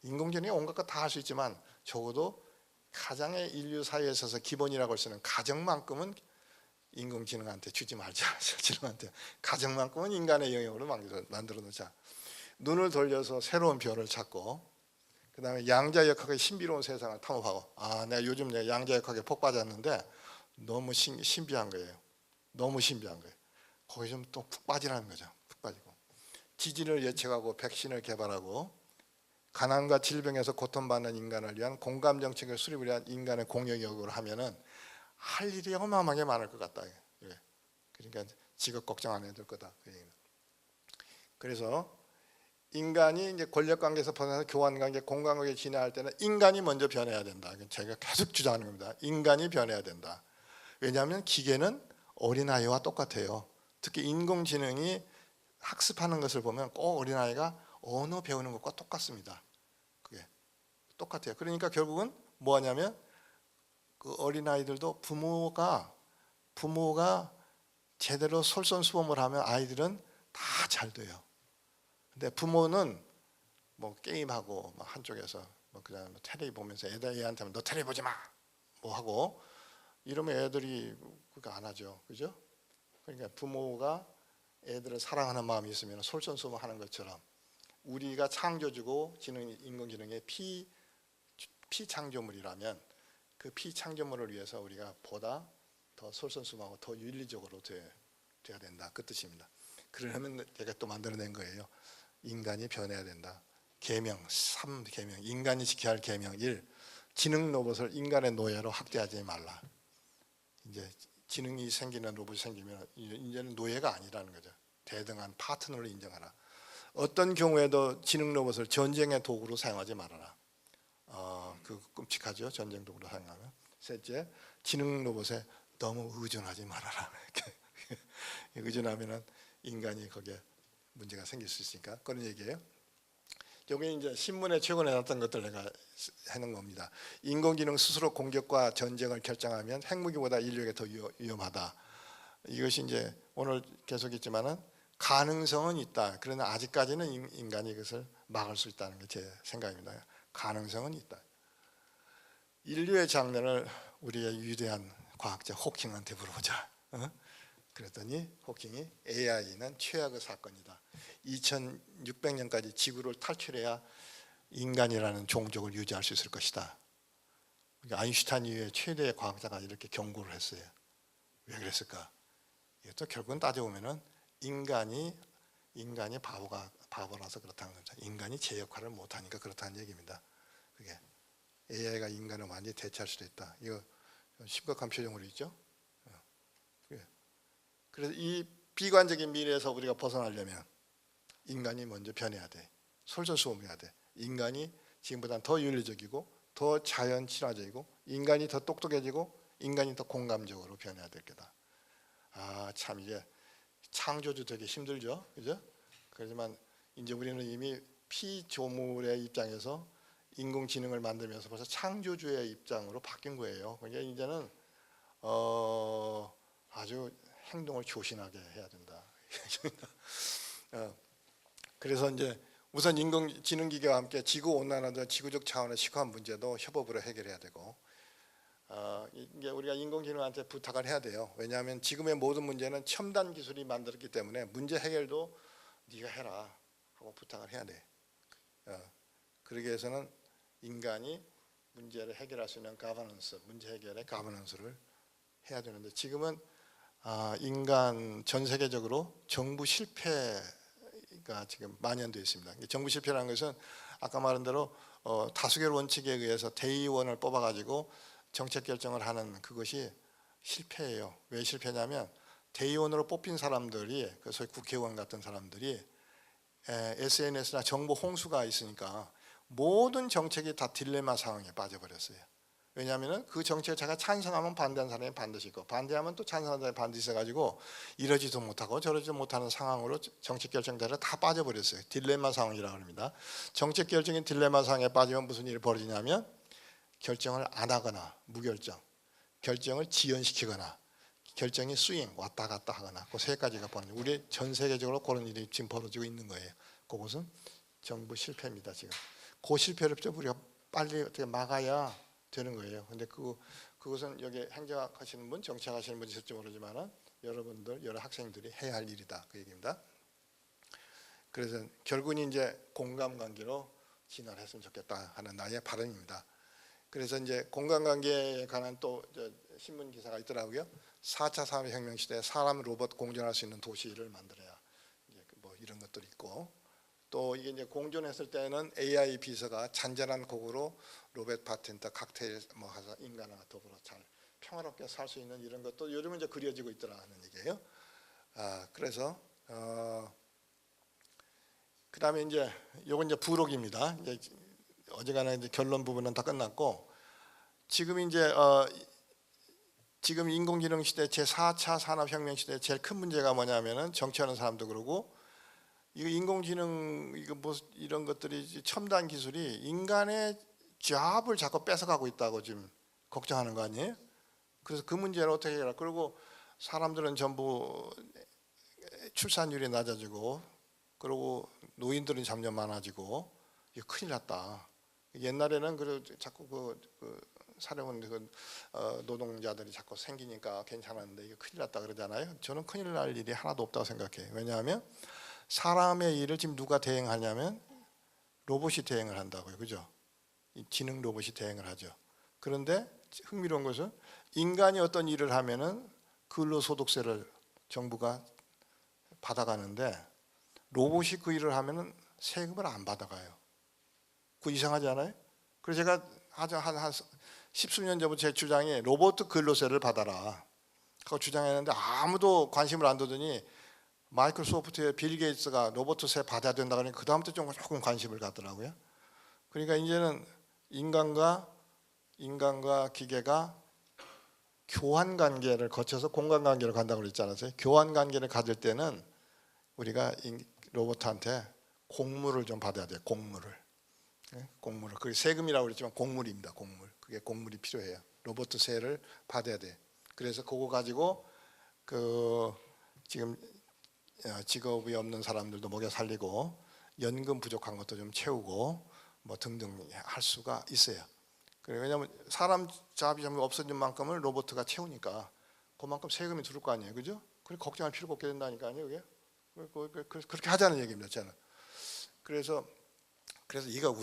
인공지능이 온갖 것 다 할 수 있지만 적어도 가장의 인류 사회에 있어서 기본이라고 할 수 있는 가정만큼은 인공지능한테 주지 말자. 지능한테 가정만큼은 인간의 영역으로 만들어 놓자. 눈을 돌려서 새로운 별을 찾고 그 다음에 양자역학의 신비로운 세상을 탐험하고 내가 요즘 양자역학에 폭 빠졌는데 너무 신비한 거예요. 너무 신비한 거예요. 거기 좀 또 푹 빠지라는 거죠. 푹 빠지고 지진을 예측하고 백신을 개발하고 가난과 질병에서 고통받는 인간을 위한 공감 정책을 수립을 위한 인간의 공영역으로 하면은 할 일이 어마어마하게 많을 것 같다. 그러니까 직업 걱정 안 해도 될 거다. 그래서 인간이 이제 권력 관계에서 벗어나서 교환 관계, 공간 관계에 진화할 때는 인간이 먼저 변해야 된다. 제가 계속 주장하는 겁니다. 인간이 변해야 된다. 왜냐하면 기계는 어린아이와 똑같아요. 특히 인공지능이 학습하는 것을 보면 꼭 어린아이가 언어 배우는 것과 똑같습니다. 그게 똑같아요. 그러니까 결국은 뭐 하냐면 그 어린아이들도 부모가 제대로 솔선수범을 하면 아이들은 다 잘 돼요. 근데 부모는 뭐 게임하고 한쪽에서 그냥 텔레비 보면서 애한테 너 텔레비 보지 마 뭐 하고 이러면 애들이 그거 안 하죠. 그죠? 그러니까 부모가 애들을 사랑하는 마음이 있으면 솔선수범하는 것처럼 우리가 창조주고 인공지능의 피창조물이라면 그 피창조물을 위해서 우리가 보다 더 솔선수범하고 더 윤리적으로 돼야 된다. 그 뜻입니다. 그러려면 제가 또 만들어낸 거예요. 인간이 변해야 된다. 계명 3계명 인간이 지켜야 할 계명 1. 지능 로봇을 인간의 노예로 학대하지 말라. 이제 지능이 생기는 로봇이 생기면 이제는 노예가 아니라는 거죠. 대등한 파트너를 인정하라. 어떤 경우에도 지능 로봇을 전쟁의 도구로 사용하지 말아라. 그 끔찍하죠. 전쟁 도구로 사용하면. 셋째, 지능 로봇에 너무 의존하지 말아라. 의존하면은 인간이 거기에 문제가 생길 수 있으니까 그런 얘기예요. 여기 이제 신문에 최근에 났던 것들 내가 해놓은 겁니다. 인공지능 스스로 공격과 전쟁을 결정하면 핵무기보다 인류에게 더 위험하다. 이것이 이제 오늘 계속 있지만은 가능성은 있다. 그러나 아직까지는 인간이 이것을 막을 수 있다는 게 제 생각입니다. 가능성은 있다. 인류의 장래를 우리의 위대한 과학자 호킹한테 물어보자. 그랬더니 호킹이 AI는 최악의 사건이다. 2600년까지 지구를 탈출해야 인간이라는 종족을 유지할 수 있을 것이다. 그러니까 아인슈타인 이후에 최대의 과학자가 이렇게 경고를 했어요. 왜 그랬을까? 이것도 결국은 따져보면은 인간이 바보라서 그렇다는 겁니다. 인간이 제 역할을 못하니까 그렇다는 얘기입니다. 그게 AI가 인간을 완전히 대체할 수도 있다. 이거 심각한 표정으로 있죠. 그래서 이 비관적인 미래에서 우리가 벗어나려면 인간이 먼저 변해야 돼. 솔선수범해야 돼. 인간이 지금보다 더 윤리적이고 더 자연 친화적이고 인간이 더 똑똑해지고 인간이 더 공감적으로 변해야 될 거다. 참 이게 창조주 되게 힘들죠, 그죠? 그렇지만 이제 우리는 이미 피조물의 입장에서 인공지능을 만들면서 벌써 창조주의 입장으로 바뀐 거예요. 그러니까 이제는 아주 행동을 조신하게 해야 된다. 그래서 이제 우선 인공지능 기계와 함께 지구 온난화도 지구적 차원의 심각한 문제도 협업으로 해결해야 되고, 이게 우리가 인공지능한테 부탁을 해야 돼요. 왜냐하면 지금의 모든 문제는 첨단 기술이 만들었기 때문에 문제 해결도 네가 해라 하고 부탁을 해야 돼. 그러기 위해서는 인간이 문제를 해결할 수 있는 가버넌스, 문제 해결의 가버넌스를 해야 되는데 지금은 인간 전 세계적으로 정부 실패가 지금 만연되어 있습니다. 정부 실패라는 것은 아까 말한 대로 다수결 원칙에 의해서 대의원을 뽑아가지고 정책 결정을 하는 그것이 실패예요. 왜 실패냐면 대의원으로 뽑힌 사람들이 소위 국회의원 같은 사람들이 SNS나 정보 홍수가 있으니까 모든 정책이 다 딜레마 상황에 빠져버렸어요. 왜냐하면 그 정책을 자기가 찬성하면 반대하는 사람이 반드시 있고 반대하면 또 찬성하는 사람이 반드시 있어가지고 이러지도 못하고 저러지도 못하는 상황으로 정책 결정자를 다 빠져버렸어요. 딜레마 상황이라고 합니다. 정책 결정인 딜레마 상황에 빠지면 무슨 일이 벌어지냐면 결정을 안 하거나 무결정, 결정을 지연시키거나 결정이 스윙 왔다 갔다 하거나 그 세 가지가 벌어지고 우리 전 세계적으로 그런 일이 지금 벌어지고 있는 거예요. 그것은 정부 실패입니다. 지금 그 실패를 좀 우리가 빨리 어떻게 막아야 되는 거예요. 근데 그것은 여기 행정하시는 분, 정치하시는 분이 있을지 모르지만은 여러분들, 여러 학생들이 해야 할 일이다. 그 얘기입니다. 그래서 결국은 이제 공감관계로 진화를 했으면 좋겠다 하는 나의 바람입니다. 그래서 이제 공감관계에 관한 또 신문 기사가 있더라고요. 4차 산업혁명 시대에 사람, 로봇 공존할 수 있는 도시를 만들어야 이제 뭐 이런 것들이 있고 또 이게 이제 공존했을 때는 AI 비서가 잔잔한 곡으로 로봇 바텐더 칵테일 뭐 해서 인간과 더불어 잘 평화롭게 살 수 있는 이런 것도 요즘은 이제 그려지고 있더라는 얘기예요. 그래서 그다음에 이제 요건 이제 부록입니다. 이제 어지간한 이제 결론 부분은 다 끝났고 지금 이제 지금 인공지능 시대 제 4차 산업혁명 시대 제일 큰 문제가 뭐냐면은 정치하는 사람도 그러고 이거 인공지능 이거 뭐 이런 것들이 첨단 기술이 인간의 잡을 자꾸 뺏어가고 있다고 지금 걱정하는 거 아니에요? 그래서 그 문제를 어떻게 해라? 그리고 사람들은 전부 출산율이 낮아지고 그리고 노인들은 점점 많아지고 이거 큰일 났다. 옛날에는 그 자꾸 그 사려운 노동자들이 자꾸 생기니까 괜찮았는데 이거 큰일 났다 그러잖아요. 저는 큰일 날 일이 하나도 없다고 생각해요. 왜냐하면 사람의 일을 지금 누가 대행하냐면 로봇이 대행을 한다고요. 그죠? 지능 로봇이 대행을 하죠. 그런데 흥미로운 것은 인간이 어떤 일을 하면은 근로소득세를 정부가 받아가는데 로봇이 그 일을 하면은 세금을 안 받아가요. 그 이상하지 않아요? 그래서 제가 한 십수년 전부터 제 주장이 로봇 근로세를 받아라. 그거 주장했는데 아무도 관심을 안 두더니 마이크로소프트의 빌 게이츠가 로봇세 받아야 된다 그러니까 그 다음부터 조금 관심을 갖더라고요. 그러니까 이제는 인간과 기계가 교환 관계를 거쳐서 공간 관계로 간다고 그랬지 않았어요? 교환 관계를 가질 때는 우리가 로봇한테 공물을 좀 받아야 돼요. 공물을. 예? 공물을. 그게 세금이라고 그랬지만 공물입니다. 공물. 그게 공물이 필요해요. 로봇 세를 받아야 돼. 그래서 그거 가지고 그 지금 직업이 없는 사람들도 먹여 살리고 연금 부족한 것도 좀 채우고 뭐 등등 할 수가 있어요. 왜냐하면 사람 잡이 좀 없어진 만큼을 로봇가 채우니까 그만큼 세금이 들어올 거 아니에요, 그죠? 그래 걱정할 필요가 없게 된다니까요, 그게. 그렇게 하자는 얘기입니다, 저는. 그래서 이거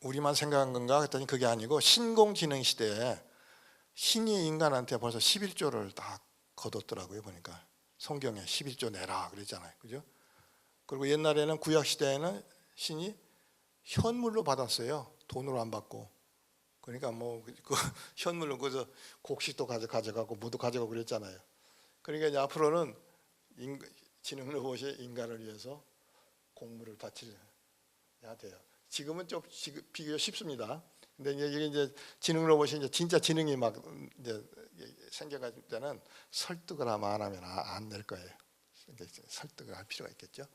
우리만 생각한 건가 했더니 그게 아니고 신공지능 시대에 신이 인간한테 벌써 11조를 다 거뒀더라고요, 보니까. 성경에 11조 내라 그랬잖아요, 그죠? 그리고 옛날에는 구약 시대에는 신이 현물로 받았어요, 돈으로 안 받고. 그러니까 그 현물로 그저 곡식도 가져가고 무도 가져가고 그랬잖아요. 그러니까 이제 앞으로는 지능 로봇이 인간을 위해서 공물을 바쳐야 돼요. 지금은 좀 비교가 쉽습니다. 근데 이게 지능 로봇이 이제 진짜 지능이 막 이제 생겨가질 때는 설득을 아마 안 하면 안 될 거예요. 설득을 할 필요가 있겠죠.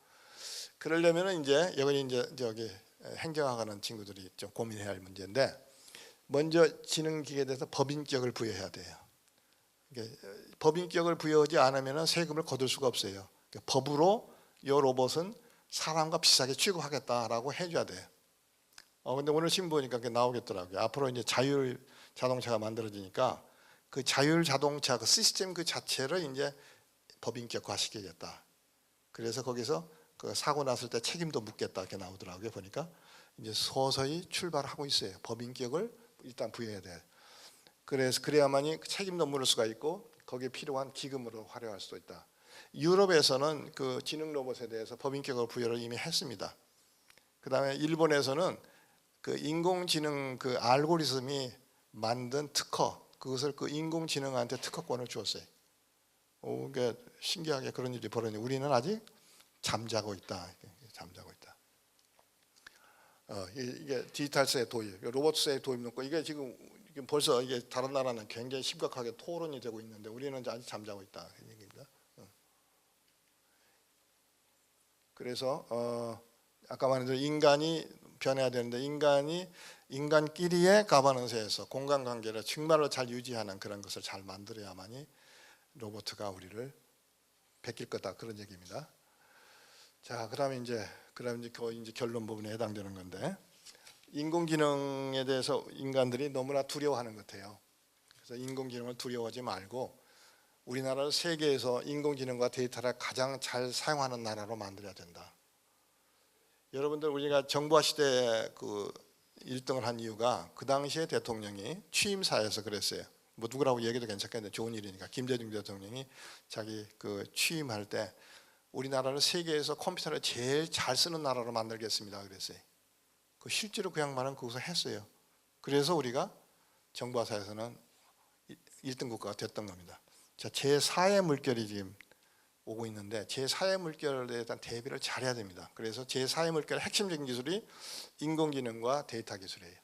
그러려면은 이제 여기 이제 저기 행정학하는 친구들이 좀 고민해야 할 문제인데, 먼저 지능기계에 대해서 법인격을 부여해야 돼요. 법인격을 부여하지 않으면 세금을 거둘 수가 없어요. 법으로 이 로봇은 사람과 비슷하게 취급하겠다라고 해줘야 돼요. 근데 오늘 신문 보니까 그게 나오겠더라고요. 앞으로 이제 자율 자동차가 만들어지니까 그 자율 자동차 그 시스템 그 자체를 이제 법인격화 시키겠다. 그래서 거기서 그 사고 났을 때 책임도 묻겠다 이렇게 나오더라고요. 보니까 이제 서서히 출발하고 있어요. 법인격을 일단 부여해야 돼. 그래서 그래야만이 책임도 물을 수가 있고 거기에 필요한 기금으로 활용할 수도 있다. 유럽에서는 그 지능 로봇에 대해서 법인격을 부여를 이미 했습니다. 그다음에 일본에서는 그 인공지능 그 알고리즘이 만든 특허, 그것을 그 인공지능한테 특허권을 주었어요. 그게 신기하게 그런 일이 벌어지는데 우리는 아직 잠자고 있다. 잠자고 있다. 이게 디지털세 도입, 로봇세 도입 놓고 이게 지금 벌써 이게 다른 나라는 굉장히 심각하게 토론이 되고 있는데 우리는 아직 잠자고 있다 그 얘기입니다. 그래서 아까 말한 인간이 변해야 되는데 인간끼리의 가버넌스에서 공간관계를 정말로 잘 유지하는 그런 것을 잘 만들어야만이 로봇가 우리를 베낄 거다 그런 얘기입니다. 자, 그다음에 이제 결론 부분에 해당되는 건데, 인공지능에 대해서 인간들이 너무나 두려워하는 것 같아요. 그래서 인공지능을 두려워하지 말고 우리나라를 세계에서 인공지능과 데이터를 가장 잘 사용하는 나라로 만들어야 된다. 여러분들 우리가 정부화 시대에 그 1등을 한 이유가 그 당시에 대통령이 취임사에서 그랬어요. 뭐 누구라고 얘기도 괜찮겠는데 좋은 일이니까 김대중 대통령이 자기 그 취임할 때 우리나라를 세계에서 컴퓨터를 제일 잘 쓰는 나라로 만들겠습니다 그랬어요. 그 실제로 그 양반은 그것을 했어요. 그래서 우리가 정부화사에서는 1등 국가가 됐던 겁니다. 자, 제4의 물결이 지금 오고 있는데 제4의 물결에 대한 대비를 잘해야 됩니다. 그래서 제4의 물결의 핵심적인 기술이 인공지능과 데이터 기술이에요.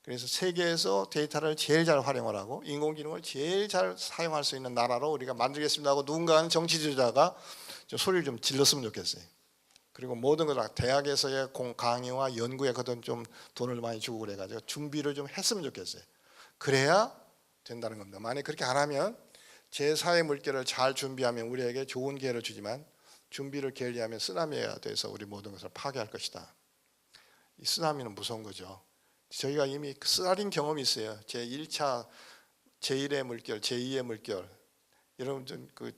그래서 세계에서 데이터를 제일 잘 활용을 하고 인공지능을 제일 잘 사용할 수 있는 나라로 우리가 만들겠습니다 하고 누군가는 정치 지도자가 좀 소리를 좀 질렀으면 좋겠어요. 그리고 모든 걸 대학에서의 강의와 연구에 그돈 좀 돈을 많이 주고 그래가지고 준비를 좀 했으면 좋겠어요. 그래야 된다는 겁니다. 만약 그렇게 안 하면 제4의 물결을 잘 준비하면 우리에게 좋은 기회를 주지만 준비를 게을리하면 쓰나미가 돼서 우리 모든 것을 파괴할 것이다. 이 쓰나미는 무서운 거죠. 저희가 이미 쓰라린 경험이 있어요. 제1차 제1의 물결, 제2의 물결. 여러분 그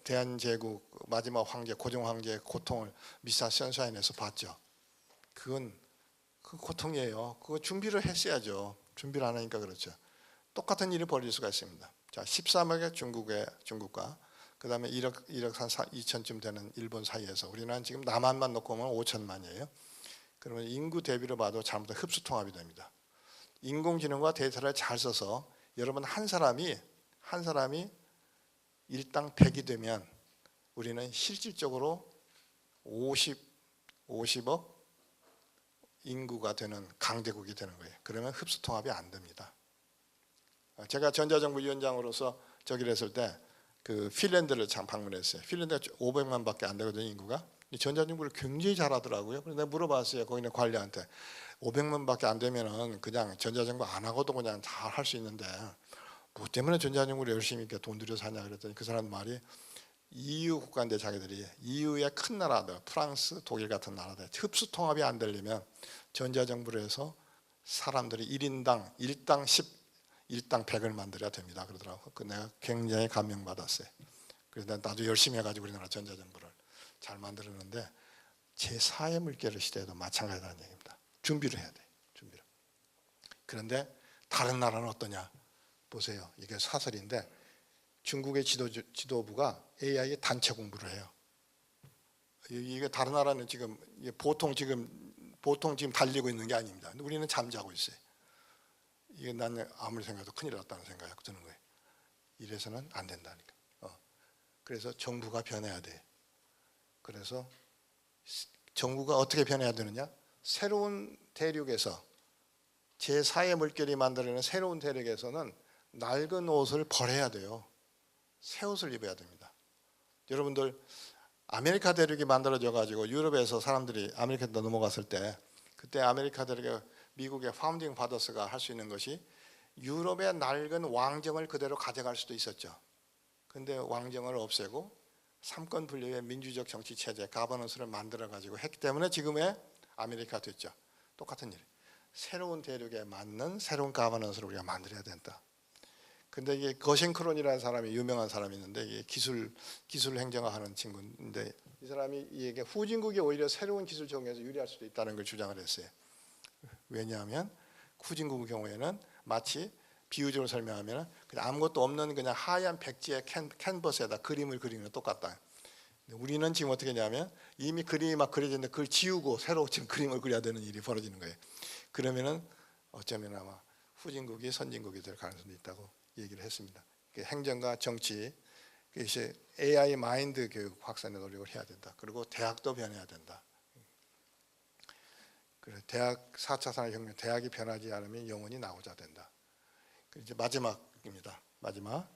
대한제국 마지막 황제 고종 황제의 고통을 미사 선샤인에서 봤죠. 그건 그 고통이에요. 그거 준비를 했어야죠. 준비를 안 하니까 그렇죠. 똑같은 일이 벌어질 수가 있습니다. 자, 13억의 중국과 그다음에 1억 한 2천쯤 되는 일본 사이에서 우리는 지금 남한만 놓고 보면 5천만이에요. 그러면 인구 대비로 봐도 잘못하면 흡수 통합이 됩니다. 인공지능과 데이터를 잘 써서 여러분 한 사람이 일당 100이 되면 우리는 실질적으로 50억 인구가 되는 강대국이 되는 거예요. 그러면 흡수 통합이 안 됩니다. 제가 전자정부위원장으로서 저기를 했을 때 그 핀란드를 참 방문했어요. 핀란드가 500만밖에 안 되거든요, 인구가. 전자정부를 굉장히 잘하더라고요. 그래서 내가 물어봤어요. 거기 있는 관리한테 500만밖에 안 되면은 그냥 전자정부 안 하고도 그냥 잘 할 수 있는데 뭐 때문에 전자정부를 열심히 이렇게 돈 들여 사냐 그랬더니 그 사람 말이 EU 국가인데 자기들이 EU의 큰 나라들 프랑스, 독일 같은 나라들 흡수 통합이 안 되려면 전자정부를 해서 사람들이 1인당 1당 10, 1당 100을 만들어야 됩니다. 그러더라고. 그 내가 굉장히 감명받았어요. 그래서 나도 열심히 해가지고 우리나라 전자정부를 잘 만들었는데 제4의 물결의 시대에도 마찬가지라는 얘기입니다. 준비를 해야 돼. 준비를. 그런데 다른 나라는 어떠냐? 보세요. 이게 사설인데 중국의 지도부가 AI 단체 공부를 해요. 이게 다른 나라는 지금 보통 지금 달리고 있는 게 아닙니다. 근데 우리는 잠자고 있어요. 이게 난 아무리 생각해도 큰일 났다는 생각이 드는 거예요. 이래서는 안 된다니까. 그래서 정부가 변해야 돼. 그래서 정부가 어떻게 변해야 되느냐? 새로운 대륙에서 제4의 물결이 만들어내는 새로운 대륙에서는 낡은 옷을 버려야 돼요. 새 옷을 입어야 됩니다. 여러분들 아메리카 대륙이 만들어져 가지고 유럽에서 사람들이 아메리카로 넘어갔을 때 그때 아메리카 대륙에 미국의 파운딩 파더스가 할 수 있는 것이 유럽의 낡은 왕정을 그대로 가져갈 수도 있었죠. 근데 왕정을 없애고 삼권 분립의 민주적 정치 체제 가버넌스를 만들어 가지고 했기 때문에 지금의 아메리카 됐죠. 똑같은 일. 새로운 대륙에 맞는 새로운 가버넌스를 우리가 만들어야 된다. 근데 이게 거싱크론이라는 사람이 유명한 사람이 있는데 이게 기술 행정하는 친구인데 이 사람이 이게 후진국이 오히려 새로운 기술 적용해서 유리할 수도 있다는 걸 주장을 했어요. 왜냐하면 후진국의 경우에는 마치 비유적으로 설명하면 그냥 아무것도 없는 그냥 하얀 백지의 캔버스에다 그림을 그리는 거 똑같다. 우리는 지금 어떻게 하냐면 이미 그림이 막 그려졌는데 그걸 지우고 새로 지금 그림을 그려야 되는 일이 벌어지는 거예요. 그러면은 어쩌면 아마 후진국이 선진국이 될 가능성도 있다고 얘기를 했습니다. 행정과 정치, 이제 AI 마인드 교육 확산의 노력을 해야 된다. 그리고 대학도 변해야 된다. 그래 대학 4차 산업혁명 대학이 변하지 않으면 영원히 나오자 된다. 이제 마지막입니다. 마지막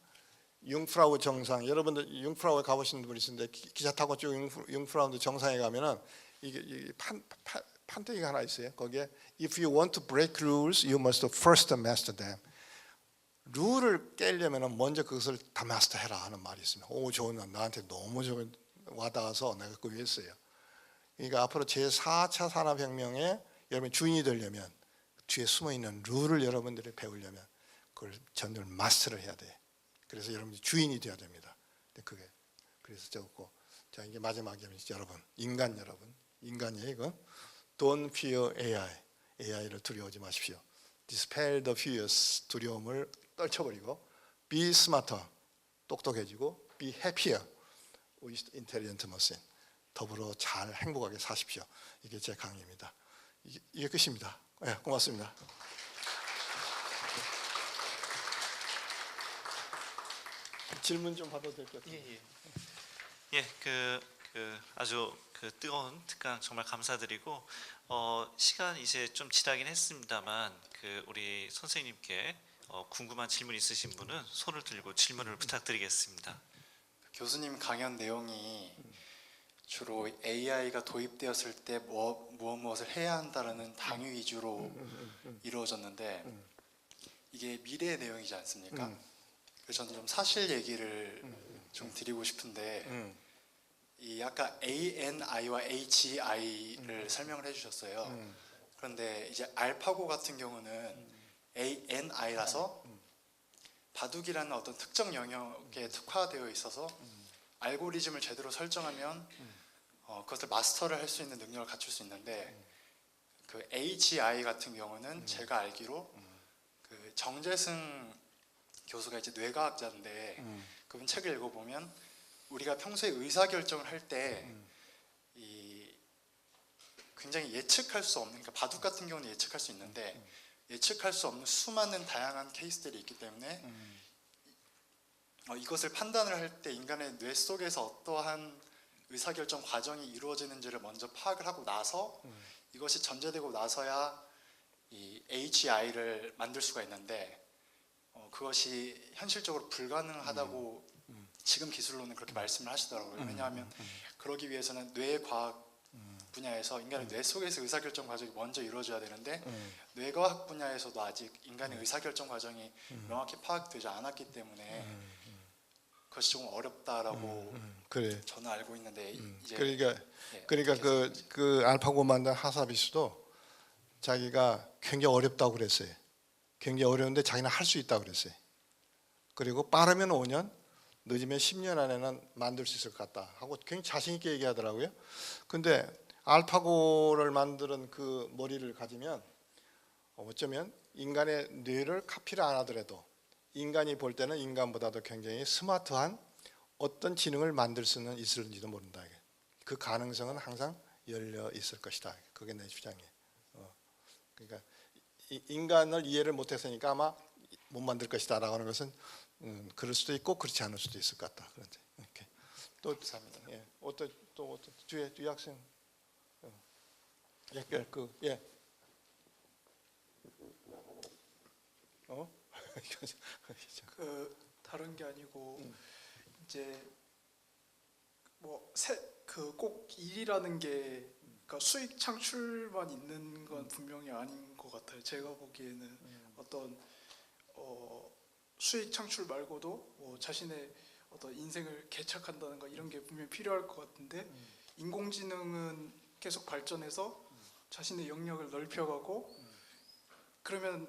융프라우 정상. 여러분들 융프라우에 가보신 분이 있는데 기차 타고 쭉 융프라우 정상에 가면은 이게 판때기가 하나 있어요. 거기에 If you want to break rules, you must first master them. 룰을 깨려면 먼저 그것을 다 마스터해라 하는 말이 있습니다. 오, 좋은 나한테 너무 와닿아서 내가 그거 했어요. 그러니까 앞으로 제4차 산업혁명에 여러분 주인이 되려면 뒤에 숨어있는 룰을 여러분들이 배우려면 그걸 전부 마스터를 해야 돼. 그래서 여러분들이 주인이 되어야 됩니다. 그게 그래서 적고 자 이게 마지막이면 여러분 인간이에요 이건. Don't fear AI. AI를 두려워하지 마십시오. Dispel the fears. 두려움을 떨쳐버리고 Be smarter. 똑똑해지고 Be happier with intelligent machine. 더불어 잘 행복하게 사십시오. 이게 제 강의입니다. 이게 끝입니다. 네, 고맙습니다. 질문 좀 받아도 될 것 같아요. 아주 뜨거운 특강 정말 감사드리고 시간 이제 좀 지나긴 했습니다만 우리 선생님께 궁금한 질문 있으신 분은 손을 들고 질문을 부탁드리겠습니다. 교수님 강연 내용이 주로 AI가 도입되었을 때 무엇을 해야 한다라는 당위 위주로 이루어졌는데 이게 미래의 내용이지 않습니까? 그래서 저는 좀 사실 얘기를 좀 드리고 싶은데 이 아까 ANI와 HI를 설명을 해주셨어요. 그런데 이제 알파고 같은 경우는 ANI라서 바둑이라는 어떤 특정 영역에 특화되어 있어서 알고리즘을 제대로 설정하면 그것을 마스터를 할 수 있는 능력을 갖출 수 있는데 그 HI 같은 경우는 제가 알기로 그 정재승 교수가 이제 뇌과학자인데 그분 책을 읽어보면 우리가 평소에 의사결정을 할 때 이 굉장히 예측할 수 없는 그러니까 바둑 같은 경우는 예측할 수 있는데 예측할 수 없는 수많은 다양한 케이스들이 있기 때문에 이것을 판단을 할 때 인간의 뇌 속에서 어떠한 의사결정 과정이 이루어지는지를 먼저 파악을 하고 나서 이것이 전제되고 나서야 이 HI를 만들 수가 있는데 그것이 현실적으로 불가능하다고 지금 기술로는 그렇게 말씀을 하시더라고요. 왜냐하면 그러기 위해서는 뇌과학 분야에서 인간의 뇌 속에서 의사결정 과정이 먼저 이루어져야 되는데 뇌과학 분야에서도 아직 인간의 의사결정 과정이 명확히 파악되지 않았기 때문에 그것이 조금 어렵다라고 그래. 저는 알고 있는데 이제 그러니까 예, 그러니까 어떻게 그 알파고 만든 하사비스도 자기가 굉장히 어렵다고 그랬어요. 굉장히 어려운데 자기는 할 수 있다고 그랬어요. 그리고 빠르면 5년, 늦으면 10년 안에는 만들 수 있을 것 같다 하고 굉장히 자신 있게 얘기하더라고요. 근데 알파고를 만드는 그 머리를 가지면 어쩌면 인간의 뇌를 카피를 안 하더라도 인간이 볼 때는 인간보다도 굉장히 스마트한 어떤 지능을 만들 수는 있을지도 모른다. 그 가능성은 항상 열려 있을 것이다. 그게 내 주장이에요. 그러니까 인간을 이해를 못해서니까 아마 못 만들 것이다라고 하는 것은 그럴 수도 있고 그렇지 않을 수도 있을 것 같다. 그런데 이렇게 또 감사합니다. 예, 어떤 뒤에 학생 예. 그 다른 게 아니고 이제 뭐 그 꼭 일이라는 게 그러니까 수익 창출만 있는 건 분명히 아닌 것 같아요. 제가 보기에는 어떤 수익 창출 말고도 뭐 자신의 어떤 인생을 개척한다든가 이런 게 분명히 필요할 것 같은데 인공지능은 계속 발전해서 자신의 영역을 넓혀가고 그러면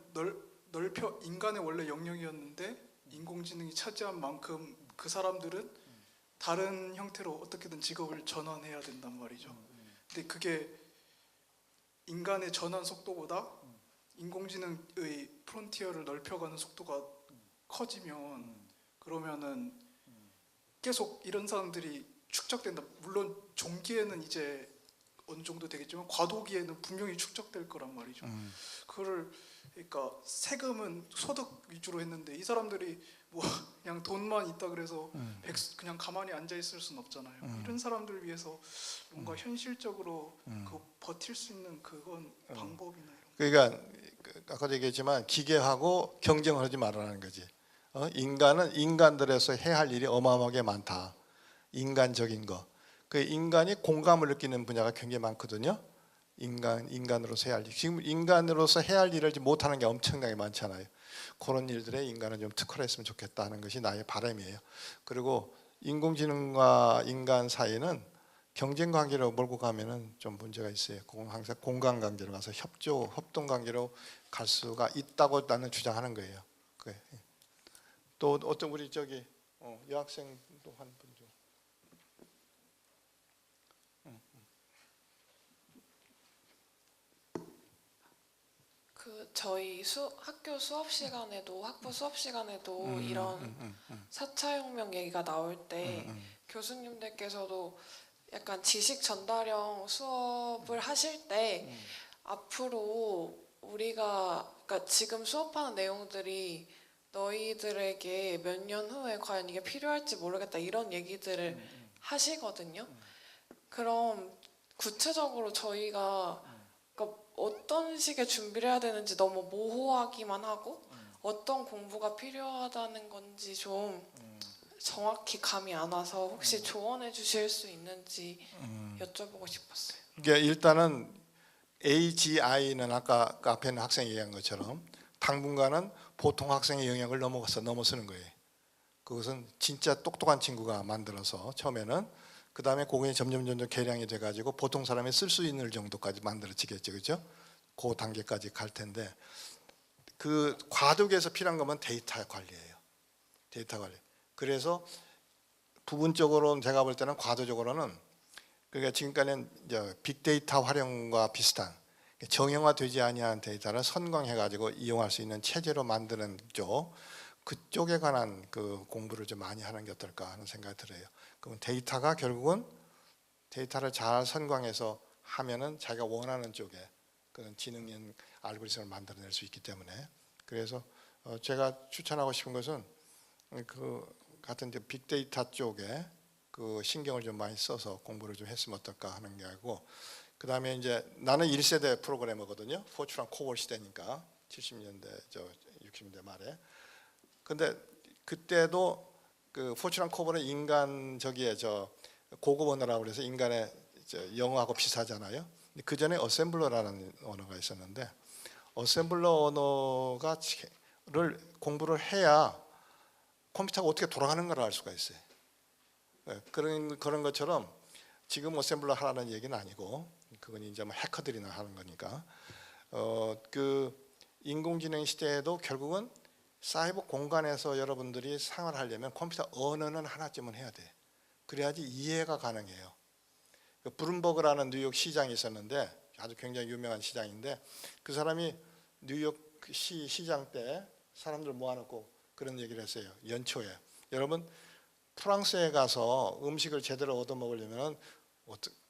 넓혀 인간의 원래 영역이었는데 인공지능이 차지한 만큼 그 사람들은 다른 형태로 어떻게든 직업을 전환해야 된단 말이죠. 근데 그게 인간의 전환 속도보다 인공지능의 프론티어를 넓혀가는 속도가 커지면 그러면은 계속 이런 사람들이 축적된다. 물론 종기에는 이제 어느 정도 되겠지만 과도기에는 분명히 축적될 거란 말이죠. 그거를 그러니까 세금은 소득 위주로 했는데 이 사람들이 뭐 그냥 돈만 있다 그래서 그냥 가만히 앉아 있을 수는 없잖아요. 이런 사람들을 위해서 뭔가 현실적으로 그 버틸 수 있는 그건 방법이나 이런. 그러니까 아까도 얘기했지만 기계하고 경쟁을 하지 말라는 거지. 인간은 인간들에서 해야 할 일이 어마어마하게 많다. 인간적인 거. 그 인간이 공감을 느끼는 분야가 굉장히 많거든요. 인간으로서 해야 할 일. 지금 인간으로서 해야 할 일을 못하는 게 엄청나게 많잖아요. 그런 일들에 인간은 좀 특화를 했으면 좋겠다 하는 것이 나의 바람이에요. 그리고 인공지능과 인간 사이는 경쟁 관계로 몰고 가면은 좀 문제가 있어요. 항상 공감 관계로 가서 협동 관계로 갈 수가 있다고 나는 주장하는 거예요. 그래. 또 어떤 우리 저기 여학생도 한 분 좀. 그 저희 학교 수업 시간에도 학부 수업 시간에도 이런 4차 혁명 얘기가 나올 때 교수님들께서도 약간 지식 전달형 수업을 하실 때 앞으로 우리가 그러니까 지금 수업하는 내용들이 너희들에게 몇 년 후에 과연 이게 필요할지 모르겠다 이런 얘기들을 하시거든요. 그럼 구체적으로 저희가 그러니까 어떤 식의 준비를 해야 되는지 너무 모호하기만 하고 어떤 공부가 필요하다는 건지 좀 정확히 감이 안 와서 혹시 조언해 주실 수 있는지 여쭤보고 싶었어요. 이게 일단은 AGI는 아까 그 앞에 있는 학생이 얘기한 것처럼 당분간은 보통 학생의 영역을 넘어서는 거예요. 그것은 진짜 똑똑한 친구가 만들어서 처음에는 그 다음에 그게 점점 개량이 돼가지고 보통 사람이 쓸 수 있는 정도까지 만들어지겠죠, 그렇죠? 그 단계까지 갈 텐데 그 과도기에서 필요한 것은 데이터 관리예요. 데이터 관리. 그래서 부분적으로 제가 볼 때는 과도적으로는 그러니까 지금까지는 이제 빅데이터 활용과 비슷한 정형화되지 아니한 데이터를 선광해가지고 이용할 수 있는 체제로 만드는 그쪽에 관한 그 공부를 좀 많이 하는 게 어떨까 하는 생각이 들어요. 그럼 데이터가 결국은 데이터를 잘 선광해서 하면은 자기가 원하는 쪽에 그런 지능형 알고리즘을 만들어낼 수 있기 때문에 그래서 제가 추천하고 싶은 것은 그 같은 이제 빅데이터 쪽에 그 신경을 좀 많이 써서 공부를 좀 했으면 어떨까 하는 게 아니고 그 다음에 이제 나는 1세대 프로그래머거든요. 포츄랑 코볼 시대니까 70년대 60년대 말에. 근데 그때도 그 포츄란 코보는 인간 저기에 저 고급 언어라고 그래서 인간의 영어하고 비슷하잖아요. 그 전에 어셈블러라는 언어가 있었는데 어셈블러 언어가를 공부를 해야 컴퓨터가 어떻게 돌아가는 걸 알 수가 있어요. 그런 것처럼 지금 어셈블러 하라는 얘기는 아니고 그건 이제 뭐 해커들이나 하는 거니까 그 인공지능 시대에도 결국은 사이버 공간에서 여러분들이 생활하려면 컴퓨터 언어는 하나쯤은 해야 돼. 그래야지 이해가 가능해요. 그 브룸버그라는 뉴욕 시장이 있었는데 아주 굉장히 유명한 시장인데 그 사람이 뉴욕 시장 때 사람들 모아놓고 그런 얘기를 했어요. 연초에 여러분 프랑스에 가서 음식을 제대로 얻어 먹으려면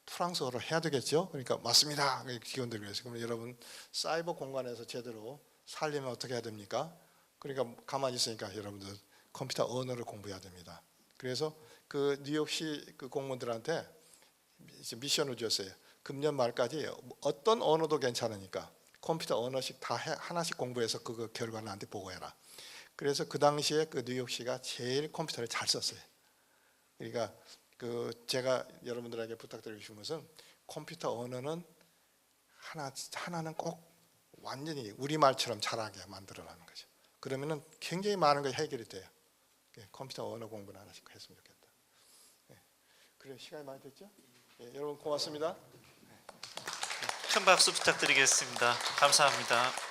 프랑스어로 해야 되겠죠? 그러니까 맞습니다. 기관들이 그랬어요. 그럼 여러분 사이버 공간에서 제대로 살려면 어떻게 해야 됩니까? 그러니까 가만히 있으니까 여러분들 컴퓨터 언어를 공부해야 됩니다. 그래서 그 뉴욕시 그 공무원들한테 미션을 줬어요. 금년 말까지 어떤 언어도 괜찮으니까 컴퓨터 언어씩 다 하나씩 공부해서 그 결과를 나한테 보고해라. 그래서 그 당시에 그 뉴욕시가 제일 컴퓨터를 잘 썼어요. 그러니까 그 제가 여러분들에게 부탁드리고 싶은 것은 컴퓨터 언어는 하나는 꼭 완전히 우리말처럼 잘하게 만들어라는 거죠. 그러면은 굉장히 많은 게 해결이 돼요. 컴퓨터 언어 공부를 하나씩 했으면 좋겠다. 그래 시간이 많이 됐죠? 여러분 고맙습니다. 큰 박수 부탁드리겠습니다. 감사합니다.